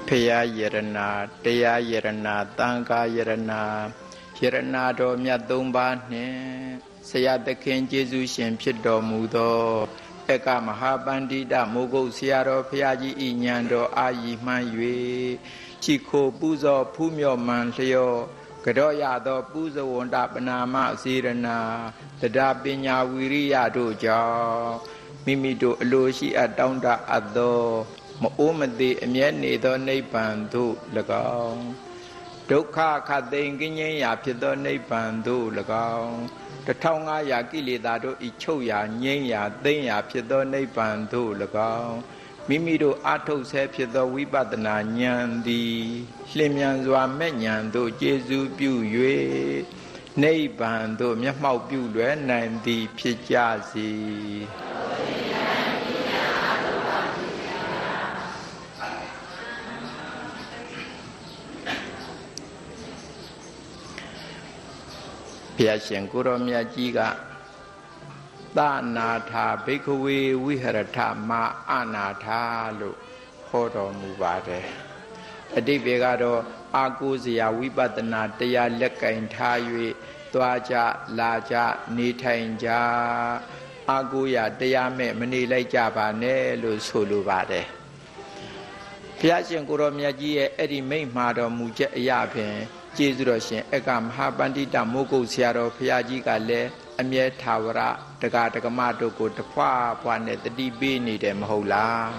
ဖရာယရနာတရားယရနာသံဃာယရနာယရနာတော်မြတ်၃ပါးနှင့်ဆရာသခင်ကျေးဇူးရှင်ဖြစ်တော်မူသောဧကမဟာပန္တိတမိုးကုတ်ဆရာတော်ဖရာကြီးဤဉာဏ်တော်အာရီမှန်၍ချီခိုပူဇော်ဖူးမြော်မှန်လျောကြောရသောပူဇဝန္တပနာမစေရနာတရားပညာဝီရိယတို့ကြောင့်မိမိတို့အလိုရှိအပ်တောင်းတအပ်သောမအိုးမသေးအမြဲနေသောနိဗ္ဗာန်သို့၎င်းဒုက္ခခတ်သိမ်းကင်းငြိမ်းရာဖြစ်သောနိဗ္ဗာန်သို့၎င်း1500ကိလေသာတို့ဤချုပ်ရာငြိမ်းရာသိမ်းရာဖြစ်သောနိဗ္ဗာန်သို့၎င်းမိမိတို့အထုတ်ဆဲဖြစ်သောဝိပဿနာဉာဏ်သည်လျင်မြန်စွာမဲ့ဉာဏ်သို့ကျေစုပြု၍နိဗ္ဗာန်သို့မျက်မှောက်ပြုလွယ်နိုင်သည်ဖြစ်ကြစေဘုရားရှင်ကိုရောမြတ်ကြီးကသနာထာဘိက္ခဝေဝိဟရထမအနာထာလို့ဟောတော်မူပါတယ်အတိပ္ပယ်ကတော့အာကိုစရာဝိပဿနာတရားလက်ကင်ထား၍သွားကြလာကြနေထိုင်ကြအာကိုရတရားမဲ့မနေလိုက်ကြပါနဲ့လို့ဆိုလိုပါတယ်ဘုရားရှင်ကိုရောမြတ်ကြီးရဲ့အဲ့ဒီမိန့်မှာတော်မူချက်အရာဖြင့်ကျေးဇူးတော်ရှင်ဧကမဟာပန္တိတမိုးကုတ်ဆရာတော်ဘုရားကြီးကလည်းအမြဲထာဝရတက္ကဒကမတို့ကိုတဖွာဖွာနဲ့တတိပေးနေတယ်မဟုတ်လား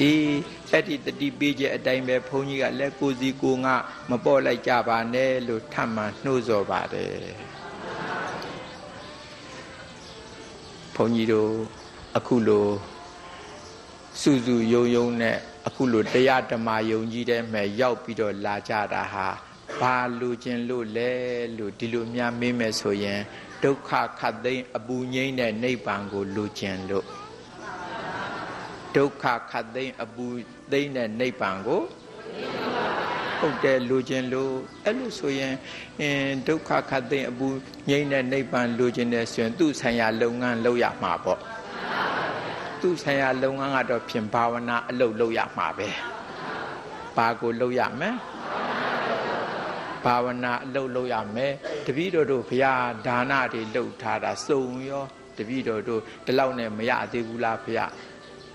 အေးအဲ့ဒီတတိပေးချက်အတိုင်းပဲဘုန်းကြီးကလည်းကိုစီကိုငါမပေါ့လိုက်ကြပါနဲ့လို့ထပ်မံနှိုးဆော်ပါတယ်ဘုန်းကြီးတို့အခုလိုစုစုယုံယုံနဲ့အခုလိုတရားဓမ္မယုံကြည်တဲ့မဲ့ရောက်ပြီးတော့လာကြတာဟာဘာလူချင်းလို့လဲလို့ဒီလိုများမေးမယ်ဆိုရင်ဒုက္ခခတ်သိမ်းအပူငြိမ်းတဲ့နိဗ္ဗာန်ကိုလူချင်းလို့ဒုက္ခခတ်သိမ်းအပူသိမ်းတဲ့နိဗ္ဗာန်ကိုဟုတ်တယ်လူချင်းလို့အဲ့လိုဆိုရင်ဒုက္ခခတ်သိမ်းအပူငြိမ်းတဲ့နိဗ္ဗာန်လူချင်းတဲ့ဆိုရင်သူ့ဆိုင်ရာလုပ်ငန်းလုပ်ရမှာပေါ့သူ့ဆိုင်ရာလုပ်ငန်းကတော့ဖြင့်ဘာဝနာအလုပ်လုပ်ရမှာပဲဘာကိုလုပ်ရမလဲဘာဝနာအလုပ်လုပ်ရမယ်တပည့်တော်တို့ဘုရားဒါနတွေလုပ်ထားတာစုံရောတပည့်တော်တို့ဒီလောက်နဲ့မရသေးဘူးလားဘုရား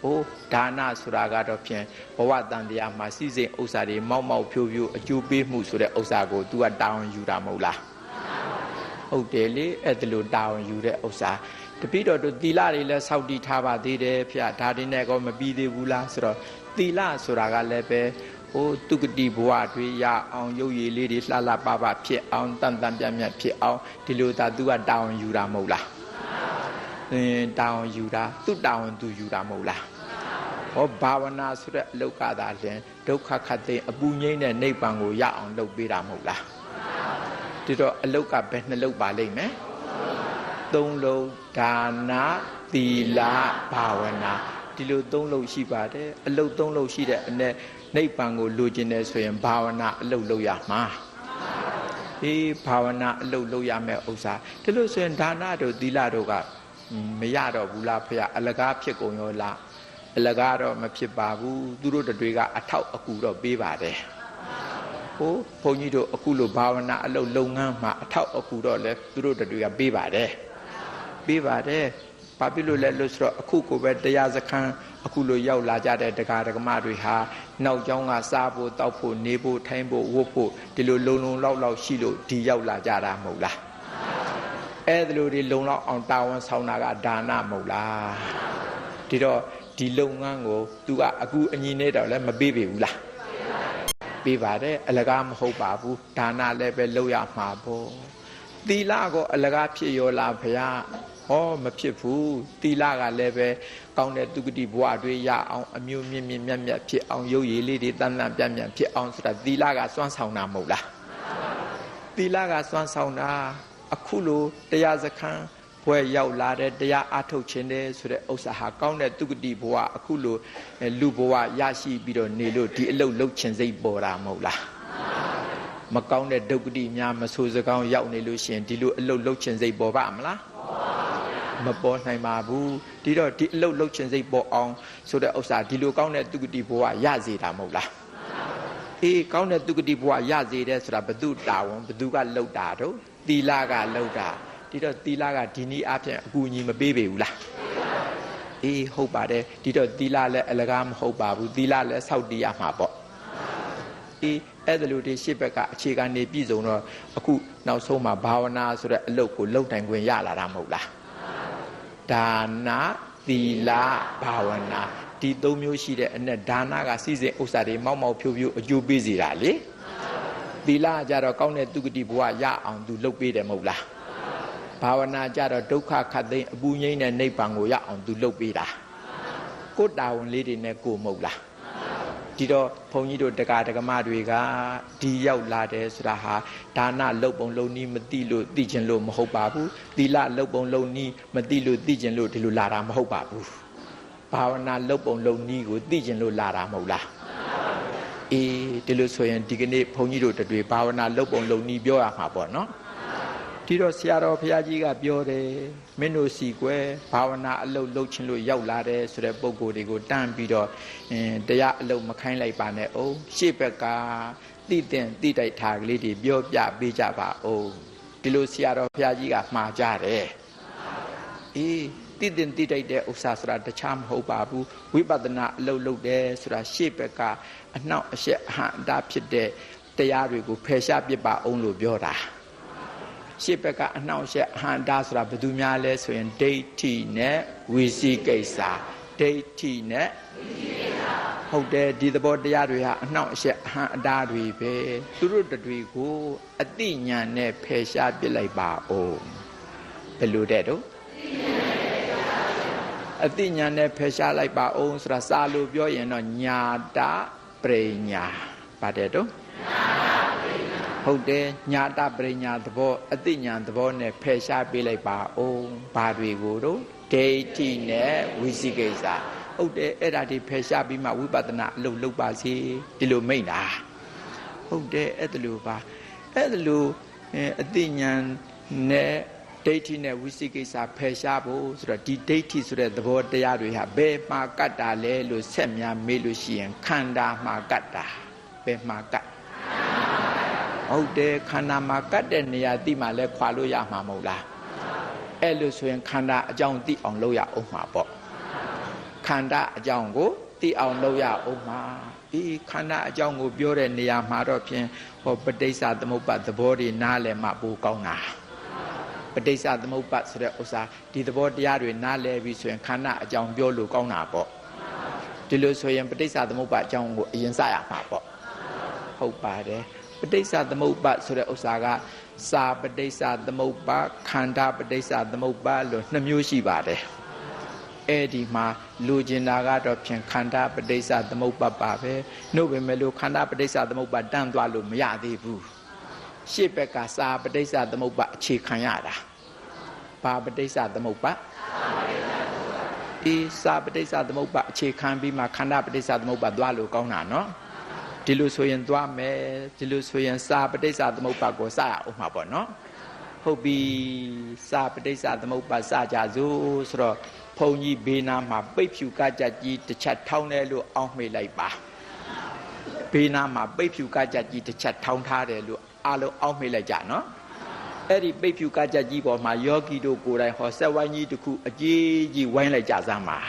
ဟိုဒါနဆိုတာကတော့ဖြင့်ဘဝတန်တရားမှာစီစဉ်ဥစ္စာတွေမောက်မောက်ဖြိုးဖြိုးအကျိုးပေးမှုဆိုတဲ့ဥစ္စာကို तू ကတောင်းယူတာမဟုတ်လားဟုတ်တယ်လေအဲ့ဒါလို့တောင်းယူတဲ့ဥစ္စာတပည့်တော်တို့သီလတွေလည်းစောင့်တည်ထားပါသေးတယ်ဖျားဒါတွေနဲ့ကောမပြီးသေးဘူးလားဆိုတော့သီလဆိုတာကလည်းပဲဟိုတုကတိဘဝတွေရအောင်ရုပ်ရည်လေးတွေလှလှပပဖြစ်အောင်တန်တန်ပြတ်ပြတ်ဖြစ်အောင်ဒီလိုသာသူကတောင်းယူတာမဟုတ်လားတောင်းယူတာသူတောင်းသူယူတာမဟုတ်လားဟောဘာဝနာဆိုတဲ့အလုတ်ကသာလျှင်ဒုက္ခခတ်သိမ်းအပူငြိမ်းတဲ့နိဗ္ဗာန်ကိုရအောင်လုပ်ပေးတာမဟုတ်လားဒီတော့အလုတ်ကဘယ်နှလုတ်ပါလိမ့်မယ်3လုံးဒါနသီလဘာဝနာဒီလို3လုံးရှိပါတယ်အလုတ်3လုံးရှိတဲ့အ내နိဗ္ဗာန်ကိုလိုချင်တယ်ဆိုရင်ဘာဝနာအလုတ်လုပ်ရမှာအေးဘာဝနာအလုတ်လုပ်ရမယ်ဥစ္စာဒီလိုဆိုရင်ဒါနတို့သီလတို့ကမရတော့ဘူးလားဖေအလကားဖြစ်ကုန်ရောလားအလကားတော့မဖြစ်ပါဘူးသူတို့တွေကအထောက်အကူတော့ပေးပါတယ်ဟိုဘုန်းကြီးတို့အခုလိုဘာဝနာအလုတ်လုပ်ငန်းမှာအထောက်အကူတော့လဲသူတို့တွေကပေးပါတယ်ပေးပါတယ်ဘာဖြစ်လို့လဲလို့ဆိုတော့အခုကိုပဲတရားစခန်းအခုလိုရောက်လာကြတဲ့တရားဓမ္မတွေဟာနောက်ကျောင်းကစားဖို့တောက်ဖို့နေဖို့ထိုင်ဖို့ဝတ်ဖို့ဒီလိုလုံလုံလောက်ရှိလို့ဒီရောက်လာကြတာမဟုတ်လားအဲ့ဒီလိုဒီလုံလောက်အောင်တာဝန်ဆောင်တာကဒါနမဟုတ်လားဒီတော့ဒီလုပ်ငန်းကို तू ကအခုအညီနဲ့တော့လည်းမပေးပေဘူးလားပေးပါတယ်အလကားမဟုတ်ပါဘူးဒါနလည်းပဲလုပ်ရမှာပေါ့သီလကိုအလကားဖြစ်ရောလားဗျာဟောမဖြစ်ဘူးသီလကလည်းပဲကောင်းတဲ့သူကတိဘဝတွေရအောင်အမျိုးမြင့်မြတ်မြတ်ဖြစ်အောင်ရုပ်ရည်လေးတွေတန်တန်ပြတ်ပြတ်ဖြစ်အောင်ဆိုတာသီလကစွမ်းဆောင်တာမဟုတ်လားသီလကစွမ်းဆောင်တာအခုလိုတရားစခန်းဘွဲရောက်လာတဲ့တရားအထုတ်ခြင်းတဲ့ဆိုတဲ့ဥစ္စာဟာကောင်းတဲ့သူကတိဘဝအခုလိုလူဘဝရရှိပြီးတော့နေလို့ဒီအလုပ်လုပ်ခြင်းစိတ်ပေါ်တာမဟုတ်လားမကောင်းတဲ့ဒုက္ခတိများမဆိုးစကောင်းရောက်နေလို့ရှိရင်ဒီလိုအလုပ်လုပ်ခြင်းစိတ်ပေါ်ပါမလား မပေါ်နိုင်ပါဘူးဒီတော့ဒီအလုတ်လှုပ်ခြင်းစိတ်ပေါ်အောင်ဆိုတဲ့ဥစ္စာဒီလိုကောင်းတဲ့သူဂတိဘဝရစေတာမဟုတ်လားအေးကောင်းတဲ့သူဂတိဘဝရစေတဲ့ဆိုတာဘသူတာဝန်ဘသူကလှုပ်တာတော့သီလကလှုပ်တာဒီတော့သီလကဒီနည်းအပြင်အကူအညီမပေးပေဘူးလားအေးဟုတ်ပါတယ်ဒီတော့သီလလည်းအလကားမဟုတ်ပါဘူးသီလလည်းစောင့်တည်ရမှာပေါ့အေးအဲ့ဒါလို့ဒီရှစ်ဘက်ကအခြေခံနေပြည်စုံတော့အခုနောက်ဆုံးမှာဘာဝနာဆိုတဲ့အလုပ်ကိုလုပ်နိုင်ခွင့်ရလာတာမဟုတ်လားဒါနသီလဘာဝနာဒီသုံးမျိုးရှိတဲ့အနဲ့ဒါနကစီစဉ်ဥစ္စာတွေမောက်မောက်ဖြိုးဖြိုးအကျိုးပေးစေတာလေသီလကြတော့ကောင်းတဲ့သူဂတိဘဝရအောင်သူလုပ်ပေးတယ်မဟုတ်လားဘာဝနာကြတော့ဒုက္ခခတ်သိမ်းအပူငြိမ်းတဲ့နိဗ္ဗာန်ကိုရအောင်သူလုပ်ပေးတာကိုယ်တာဝန်လေးတွေနဲ့ကိုယ်မဟုတ်လားဒီတော့ဘုန်းကြီးတို့တရားဓမ္မတွေကဒီရောက်လာတယ်ဆိုတာဟာဒါနလုတ်ပုံလုံးနည်းမသိလို့သိကျင်လို့မဟုတ်ပါဘူးသီလလုတ်ပုံလုံးနည်းမသိလို့သိကျင်လို့ဒီလိုလာတာမဟုတ်ပါဘူးဘာဝနာလုတ်ပုံလုံးနည်းကိုသိကျင်လို့လာတာမဟုတ်လားအေးဒီလိုဆိုရင်ဒီကနေ့ဘုန်းကြီးတို့တွေဘာဝနာလုတ်ပုံလုံးနည်းပြောရမှာပေါ့နော်ဒီတော့ဆရာတော်ဘုရားကြီးကပြောတယ်မင်းတို့စီကွယ်ဘာဝနာအလုပ်လုပ်ခြင်းလို့ရောက်လာတယ်ဆိုတဲ့ပုံကိုယ်တွေကိုတန်းပြီးတော့တရားအလုပ်မခိုင်းလိုက်ပါနဲ့အောင်ရှေ့ဘက်ကတိတင်တိတိုက်ထားကလေးတွေပြောပြပေးကြပါအောင်ဒီလိုဆရာတော်ဘုရားကြီးကမှားကြတယ်အေးတိတင်တိတိုက်တဲ့ဥစ္စာဆိုတာတခြားမဟုတ်ပါဘူးဝိပဿနာအလုပ်လုပ်တယ်ဆိုတာရှေ့ဘက်ကအနှောက်အယှက်အဟံအတားဖြစ်တဲ့တရားတွေကိုဖယ်ရှားပစ်ပါအောင်လို့ပြောတာရှေ့ဘက်ကအနှောင့်အယှက်အဟံတာဆိုတာဘယ်သူများလဲဆိုရင်ဒိဋ္ဌိနဲ့ဝိသိကိစ္စဒိဋ္ဌိနဲ့ဟုတ်တယ်ဒီသဘောတရားတွေဟာအနှောင့်အယှက်အဟံအတားတွေပဲသူတို့တွေကိုအတိညာနဲ့ဖယ်ရှားပစ်လိုက်ပါဦးဘယ်လိုတဲ့တော့အတိညာနဲ့ဖယ်ရှားလိုက်ပါဦးဆိုတာစာလို့ပြောရင်တော့ညာတပရိညာပါတယ်တော့ဟုတ်တယ်ညာတပရိညာသဘောအတိညာသဘောနဲ့ဖယ်ရှားပေးလိုက်ပါအောင်ဘာတွေကိုတော့ဒိဋ္ဌိနဲ့ဝိသိကိစ္စဟုတ်တယ်အဲ့ဒါဒီဖယ်ရှားပြီးမှဝိပဿနာအလုပ်လုပ်ပါစေဒီလိုမိန့်တာဟုတ်တယ်အဲ့ဒါလိုပါအဲ့ဒါလိုအတိညာနဲ့ဒိဋ္ဌိနဲ့ဝိသိကိစ္စဖယ်ရှားဖို့ဆိုတော့ဒီဒိဋ္ဌိဆိုတဲ့သဘောတရားတွေဟာဘယ်မှာကတ်တာလဲလို့ဆက်များမေးလို့ရှိရင်ခန္ဓာမှာကတ်တာဘယ်မှာကတ်ဟုတ်တယ်ခန္ဓာမှာကတ်တဲ့နေရာသိမှလဲခွာလို့ရမှာမဟုတ်လားအဲ့လိုဆိုရင်ခန္ဓာအကြောင်းသိအောင်လုပ်ရအောင်မှာပေါ့ခန္ဓာအကြောင်းကိုသိအောင်လုပ်ရအောင်မှာဒီခန္ဓာအကြောင်းကိုပြောတဲ့နေရာမှာတော့ဖြင့်ဟောပဋိစ္စသမုပ္ပါသဘောတွေနားလည်မှပိုကောင်းတာပဋိစ္စသမုပ္ပါဆိုတဲ့ဥစ္စာဒီသဘောတရားတွေနားလည်ပြီဆိုရင်ခန္ဓာအကြောင်းပြောလို့ကောင်းတာပေါ့ဒီလိုဆိုရင်ပဋိစ္စသမုပ္ပါအကြောင်းကိုအရင်စရမှာပေါ့ဟုတ်ပါတယ်ပဋိစ္စသမုပ္ပါဆိုတဲ့ဥစ္စာကစာပဋိစ္စသမုပ္ပါခန္ဓာပဋိစ္စသမုပ္ပါလို့နှစ်မျိုးရှိပါတယ်အဲ့ဒီမှာလူကျင်တာကတော့ဖြင့်ခန္ဓာပဋိစ္စသမုပ္ပါပါပဲနှုတ်ပေမဲ့လို့ခန္ဓာပဋိစ္စသမုပ္ပါတန်းသွားလို့မရသေးဘူးရှေ့ဘက်ကစာပဋိစ္စသမုပ္ပါအခြေခံရတာဘာပဋိစ္စသမုပ္ပါဒီစာပဋိစ္စသမုပ္ပါအခြေခံပြီးမှခန္ဓာပဋိစ္စသမုပ္ပါသွားလို့ကောင်းတာနော်ဒီလိုဆိုရင်သွားမယ်ဒီလိုဆိုရင်စာပဋိစ္စသမုပ္ပါကိုစရအောင်မှာပေါ့နော်ဟုတ်ပြီစာပဋိစ္စသမုပ္ပါစကြစို့ဆိုတော့ဘုံကြီးဘေးနားမှာပိတ်ဖြူကကြကြီးတစ်ချက်ထောင်းတယ်လို့အောင်းမိလိုက်ပါဘေးနားမှာပိတ်ဖြူကကြကြီးတစ်ချက်ထောင်းထားတယ်လို့အားလုံးအောင်းမိလိုက်ကြနော်အဲ့ဒီပိတ်ဖြူကကြကြီးပေါ်မှာယောဂီတို့ကိုယ်တိုင်ဟောဆက်ဝိုင်းကြီးတစ်ခုအကြီးကြီးဝိုင်းလိုက်ကြစမ်းပါ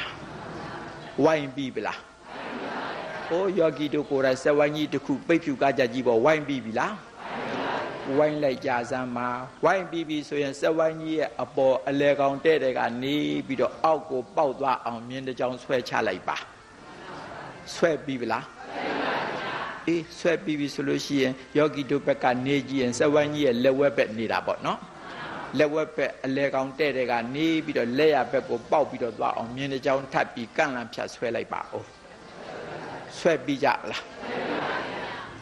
ဝိုင်းပြီလားဟိုယောဂီတို့ကိုယ်တိုင်ဆက်ဝိုင်းကြီးတစ်ခုပိတ်ဖြူကကြကြီးပေါ်ဝိုင်းပြီလားဝိုင်းလိုက်ကြစမ်းပါဝိုင်းပြီးပြီဆိုရင်ဆက်ဝိုင်းကြီးရဲ့အပေါ်အလဲကောင်တဲ့တဲ့ကနေပြီးတော့အောက်ကိုပေါက်သွားအောင်မြင်းတစ်ကြောင်ဆွဲချလိုက်ပါဆွဲပြီးပြီလားအေးဆွဲပြီးပြီဆိုလို့ရှိရင်ယောဂီတို့ဘက်ကနေကြည့်ရင်ဆက်ဝိုင်းကြီးရဲ့လက်ဝဲဘက်နေတာပေါ့နော်လက်ဝဲဘက်အလဲကောင်တဲ့တဲ့ကနေပြီးတော့လက်ရဘက်ကိုပေါက်ပြီးတော့သွားအောင်မြင်းတစ်ကြောင်ထပ်ပြီးကန့်လန့်ဖြတ်ဆွဲလိုက်ပါဦးဆွဲပြီးကြလား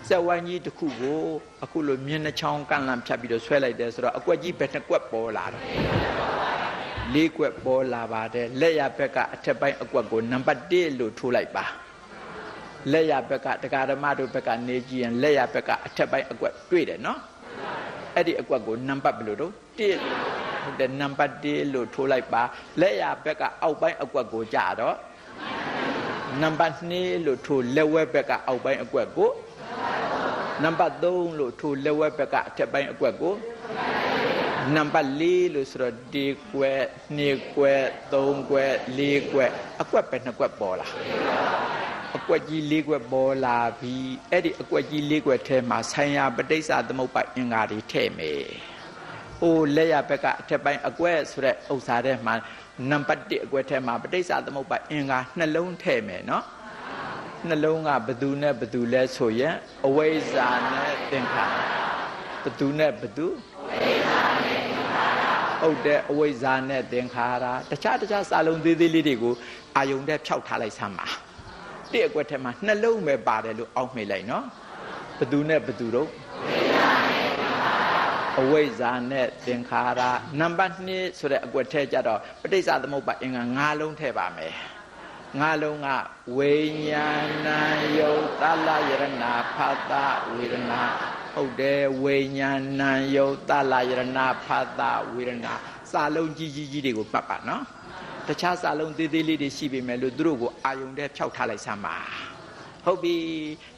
စက်ဝိုင်းကြီးတစ်ခုကိုအခုလိုမြင်းနှချောင်းကန့်လန့်ဖြတ်ပြီးတော့ဆွဲလိုက်တယ်ဆိုတော့အကွက်ကြီးဘယ်နှကွက်ပေါ်လာတော့၄ကွက်ပေါ်လာပါတယ်လက်ရဘက်ကအထက်ပိုင်းအကွက်ကိုနံပါတ်1လို့ထိုးလိုက်ပါလက်ရဘက်ကတရားဓမ္မတို့ဘက်ကနေကြည့်ရင်လက်ရဘက်ကအထက်ပိုင်းအကွက်တွေ့တယ်နော်အဲ့ဒီအကွက်ကိုနံပါတ်ဘယ်လိုတော့1 ဟုတ်တယ်နံပါတ်1လို့ထိုးလိုက်ပါလက်ရဘက်ကအောက်ပိုင်းအကွက်ကိုကြတော့နံပါတ်2လို့ထိုးလက်ဝဲဘက်ကအောက်ပိုင်းအကွက်ကိုနံပါတ်3လို့ထိုးလက်ဝဲဘက်ကအထက်ပိုင်းအကွက်ကိုနံပါတ်4လို့ဆိုတော့ဒီကွက်2ကွက်3ကွက်4ကွက်အကွက်ပဲ2ကွက်ပေါ်လာအကွက်ကြီး4ကွက်ပေါ်လာပြီးအဲ့ဒီအကွက်ကြီး4ကွက်ထဲမှာဆိုင်ရာပဋိစ္စသမုပ္ပါအင်္ဂါတွေထည့်မယ်။ဟိုလက်ရဘက်ကအထက်ပိုင်းအကွက်ဆိုတဲ့ဥစ္စာထဲမှာနံပါတ်1အကွက်ထဲမှာပဋိစ္စသမုပ္ပါအင်္ဂါနှလုံးထည့်မယ်နော်။နှလုံးကဘသူနဲ့ဘသူလဲဆိုရင်အဝိဇ္ဇာနဲ့သင်္ခါရဘသူနဲ့ဘသူဟုတ်တယ်အဝိဇ္ဇာနဲ့သင်္ခါရတခြားစာလုံးသေးသေးလေးတွေကိုအာယုံနဲ့ဖြောက်ထားလိုက်စမ်းပါတိအကွက်ထဲမှာနှလုံးပဲပါတယ်လို့အောက်မေ့လိုက်နော်ဘသူနဲ့ဘသူတို့အဝိဇ္ဇာနဲ့သင်္ခါရနံပါတ်2ဆိုတဲ့အကွက်ထဲကျတော့ပဋိစ္စသမုပ္ပါအင်္ဂါ5လုံးထည့်ပါမယ်5လုံးကဝိညာဏယုတ်တလယရဏဖတ်တာဝေဒနာဟုတ်တယ်ဝိညာဏယုတ်တလယရဏဖတ်တာဝေဒနာစာလုံးကြီးတွေကိုမှတ်ပါနော်တခြားစာလုံးသေးသေးလေးတွေရှိပေမဲ့လို့သူတို့ကိုအာယုံထဲဖြောက်ထားလိုက်စမ်းပါဟုတ်ပြီ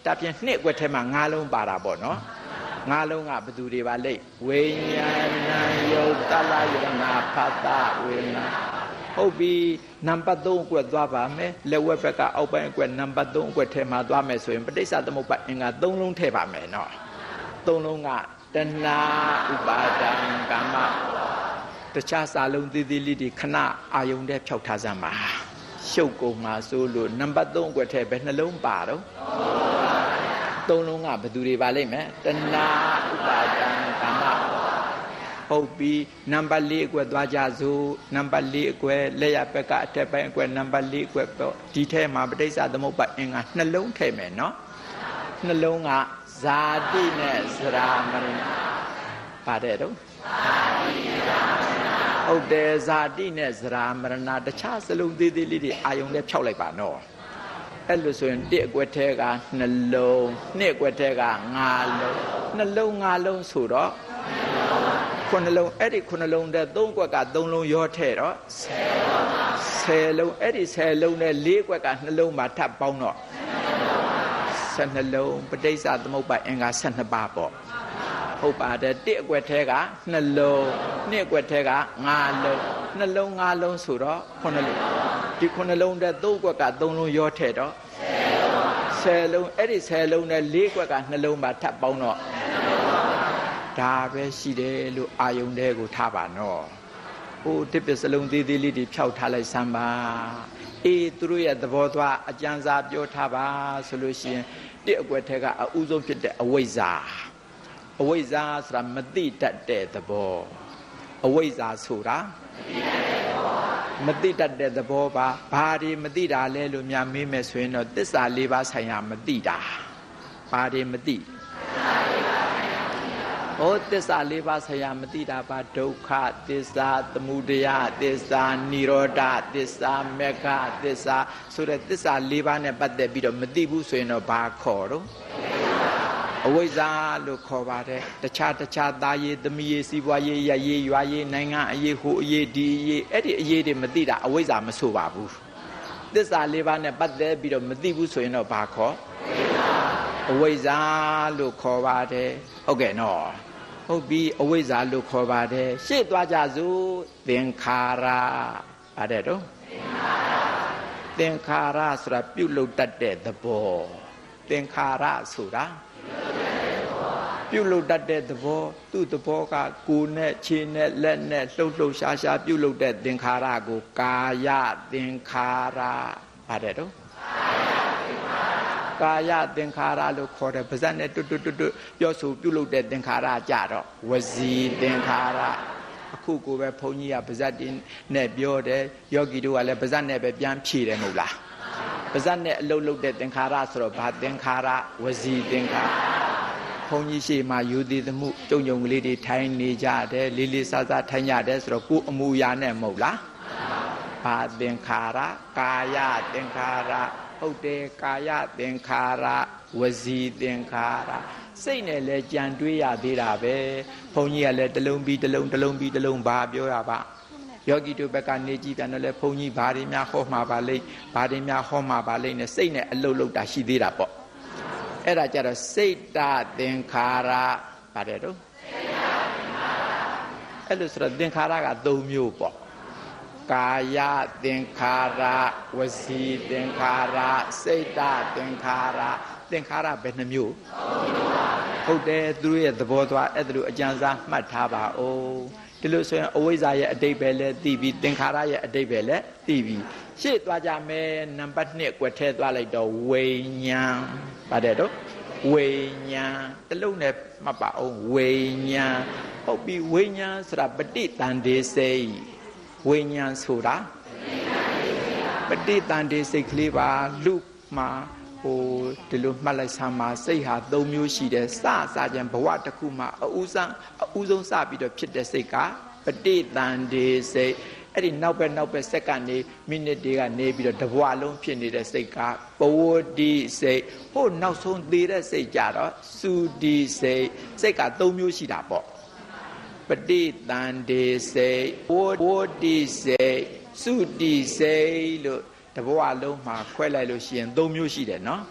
ဒါပြင်2အကွက်ထဲမှာ5လုံးပါတာပေါ့နော်5လုံးကဘသူတွေပါလိမ့်ဝိညာဏယုတ်တလယရဏဖတ်တာဝေဒနာဟုတ်ပြီနံပါတ်3အကွက်သွားပါမယ်လက်ဝဲဘက်ကအောက်ပိုင်းအကွက်နံပါတ်3အကွက်ထဲမှာသွားမယ်ဆိုရင်ပဋိစ္စသမုပ္ပါအင်္ဂါ3လုံးထည့်ပါမယ်နော်3လုံးကတဏှာဥပါဒံကာမတခြားစာလုံးသေးသေးလေးတွေခဏအာယုံထဲဖြောက်ထားစမ်းပါရှုပ်ကုန်မှာဆိုလို့နံပါတ်3အကွက်ထဲပဲနှလုံးပါတော့3လုံးကဘသူတွေပါလိမ့်မယ်တဏှာဥပါဒံကာမဟုတ်ပြီနံပါတ်4အကွက်သွားကြစို့နံပါတ်4အကွက်လက်ရဘက်ကအထက်ပိုင်းအကွက်နံပါတ်4အကွက်ပေါ့ဒီထဲမှာပဋိစ္စသမုပ္ပါအင်္ဂါနှလုံးထည့်မယ်နော်နှလုံးကဇာတိနဲ့ဇရာမရဏပါတယ်တော့ဟုတ်တယ်ဇာတိနဲ့ဇရာမရဏတခြားစလုံးသေးသေးလေးတွေအာယုံနဲ့ဖြောက်လိုက်ပါနော်အဲ့လိုဆိုရင်1အကွက်ထဲကနှလုံး2အကွက်ထဲက5လုံးနှလုံး5လုံးဆိုတော့9လုံးအဲ့ဒီ9လုံးတဲ့3ကွက်က3လုံးရောထည့်တော့10လုံးအဲ့ဒီ10လုံးနဲ့4ကွက်က2လုံးမှာထပ်ပေါင်းတော့12လုံးပဋိစ္စသမုပ္ပါအင်္ဂါ12ပါးပေါ့ဟုတ်ပါတယ်1အကွက်ထဲက2လုံး2အကွက်ထဲက5လုံး2လုံး5လုံးဆိုတော့9လုံးဒီ9လုံးတဲ့3ကွက်က3လုံးရောထည့်တော့10လုံးအဲ့ဒီ10လုံးနဲ့4ကွက်က2လုံးမှာထပ်ပေါင်းတော့ဒါပဲရှိတယ်လို့အာယုန်တဲကိုထားပါနော်ဟိုတစ်ပစလုံးသေးသေးလေးတွေဖြောက်ထားလိုက်စမ်းပါအေးသူတို့ရဲ့သဘောသွားအကျဉ်းစာပြောထားပါဆိုလို့ရှိရင်တစ်အကွက်ထဲကအဥဆုံးဖြစ်တဲ့အဝိဇ္ဇာဆိုတာမသိတတ်တဲ့သဘောအဝိဇ္ဇာဆိုတာမသိတတ်တဲ့သဘောပါဘာတွေမသိတာလဲလို့များမေးမယ်ဆိုရင်တော့သစ္စာ၄ပါးဆိုင်ရာမသိတာဘာတွေမသိဟောသစ္စာ၄ပါးဆိုင်ရာမသိတာပါဒုက္ခသစ္စာသမုဒယသစ္စာនិရောဓသစ္စာမေဃသစ္စာဆိုတဲ့သစ္စာ၄ပါးနဲ့ပတ်သက်ပြီးတော့မသိဘူးဆိုရင်တော့ဘာခေါ်တော့အဝိဇ္ဇာလို့ခေါ်ပါတယ်တခြားသားရေးသမီးရေးစီးပွားရေးရရေးရွာရေးနိုင်ငံအရေးဟိုအရေးဒီအရေးအဲ့ဒီအရေးတွေမသိတာအဝိဇ္ဇာမဆိုပါဘူးသစ္စာ၄ပါးနဲ့ပတ်သက်ပြီးတော့မသိဘူးဆိုရင်တော့ဘာခေါ်အဝိဇ္ဇာလို့ခေါ်ပါတယ်ဟုတ်ကဲ့နော်ဟုတ်ပြီအဝိဇ္ဇာလို့ခေါ်ပါတယ်ရှေ့သွားကြစို့သင်္ခါရပါတယ်တော့သင်္ခါရဆိုတာပြုလုပ်တတ်တဲ့သဘောသင်္ခါရဆိုတာပြုလုပ်တတ်တဲ့သဘောသူ့သဘောကကိုယ်နဲ့ခြေနဲ့လက်နဲ့လှုပ်ရှားပြုလုပ်တဲ့သင်္ခါရကိုကာယသင်္ခါရပါတယ်တော့ကာယသင်္ခါရလို့ခေါ်တယ်ပါဇက်နဲ့တွတ်ပြောဆိုပြုလုပ်တဲ့သင်္ခါရကြတော့ဝစီသင်္ခါရအခုကိုပဲဘုန်းကြီးကပါဇက်တင်နဲ့ပြောတယ်ယောဂီတို့ကလည်းပါဇက်နဲ့ပဲပြန်ဖြေတယ်မဟုတ်လားပါဇက်နဲ့အလုပ်လုပ်တဲ့သင်္ခါရဆိုတော့ဘာသင်္ခါရဝစီသင်္ခါရဘုန်းကြီးရှိမှယူသည်သမှုကြုံကလေးတွေထိုင်နေကြတယ်လေးလေးစားစားထိုင်ကြတယ်ဆိုတော့ကိုယ်အမူအရာနဲ့မဟုတ်လားဘာသင်္ခါရကာယသင်္ခါရဟုတ်တယ်ကာယသင်္ခါရဝစီသင်္ခါရ စိတ်နဲ့လည်းကြံတွေးရသေးတာပဲဘုန်းကြီးကလည်းတလုံးပြီးတလုံးဘာပြောရပါယောဂီတို့ဘက်ကနေကြည့်ပြန်တော့လေဘုန်းကြီးဘာတွေများဟောမှာပါလိမ့်ဘာတွေများဟောမှာပါလိမ့်နဲ့စိတ်နဲ့အလုတ်လုတ်တာရှိသေးတာပေါ့အဲ့ဒါကြတော့စိတ်တသင်္ခါရပါတယ်တော့အဲ့လိုဆိုတော့သင်္ခါရက၃မျိုးပေါ့ကာယသင်္ခါရဝစီသင်္ခါရစိတ်တသင်္ခါရသင်္ခါရဘယ်နှမျိုးဟုတ်တယ်သူတို့ရဲ့သဘောသွားအဲ့ဒါလိုအကျဉ်းစားမှတ်ထားပါဦးဒီလိုဆိုရင်အဝိဇ္ဇာရဲ့အတိတ်ပဲလဲသိပြီသင်္ခါရရဲ့အတိတ်ပဲလဲသိပြီရှေ့သွားကြမယ်နံပါတ်2ကွက်ထဲသွားလိုက်တော့ဝိညာဉ်ပါတယ်တော့ဝိညာဉ်တလုံးနဲ့မှတ်ပါအောင်ဝိညာဉ်ဟုတ်ပြီဝိညာဉ်ဆိုတာပဋိသန္ဓေစိတ်ဝိညာဉ်ဆိုတာပဋိသန္ဓေစိတ်ကလေးပါလူမှာဒီလိုမှတ်လိုက်ဆမ်းမှာစိတ်ဟာ၃မျိုးရှိတယ်စခြင်းဘဝတစ်ခုမှာအဦးဆုံးစပြီးတော့ဖြစ်တဲ့စိတ်ကပဋိသန္ဓေစိတ်အဲ့ဒီနောက်ပဲစက္ကန့်နေမိနစ်တွေကနေပြီးတော့တဘဝလုံးဖြစ်နေတဲ့စိတ်ကပဝတ္တိစိတ်ဟိုနောက်ဆုံးသေးတဲ့စိတ်ကြတော့သုတိစိတ်က၃မျိုးရှိတာပေါ့ပဋိသန္ဓေစိတ်ပဝတ္တိစိတ်သုတိစိတ်လို့တဘဝလုံးမှာခွဲလိုက်လို့ရှိရင်၃မျိုးရှိတယ်နော်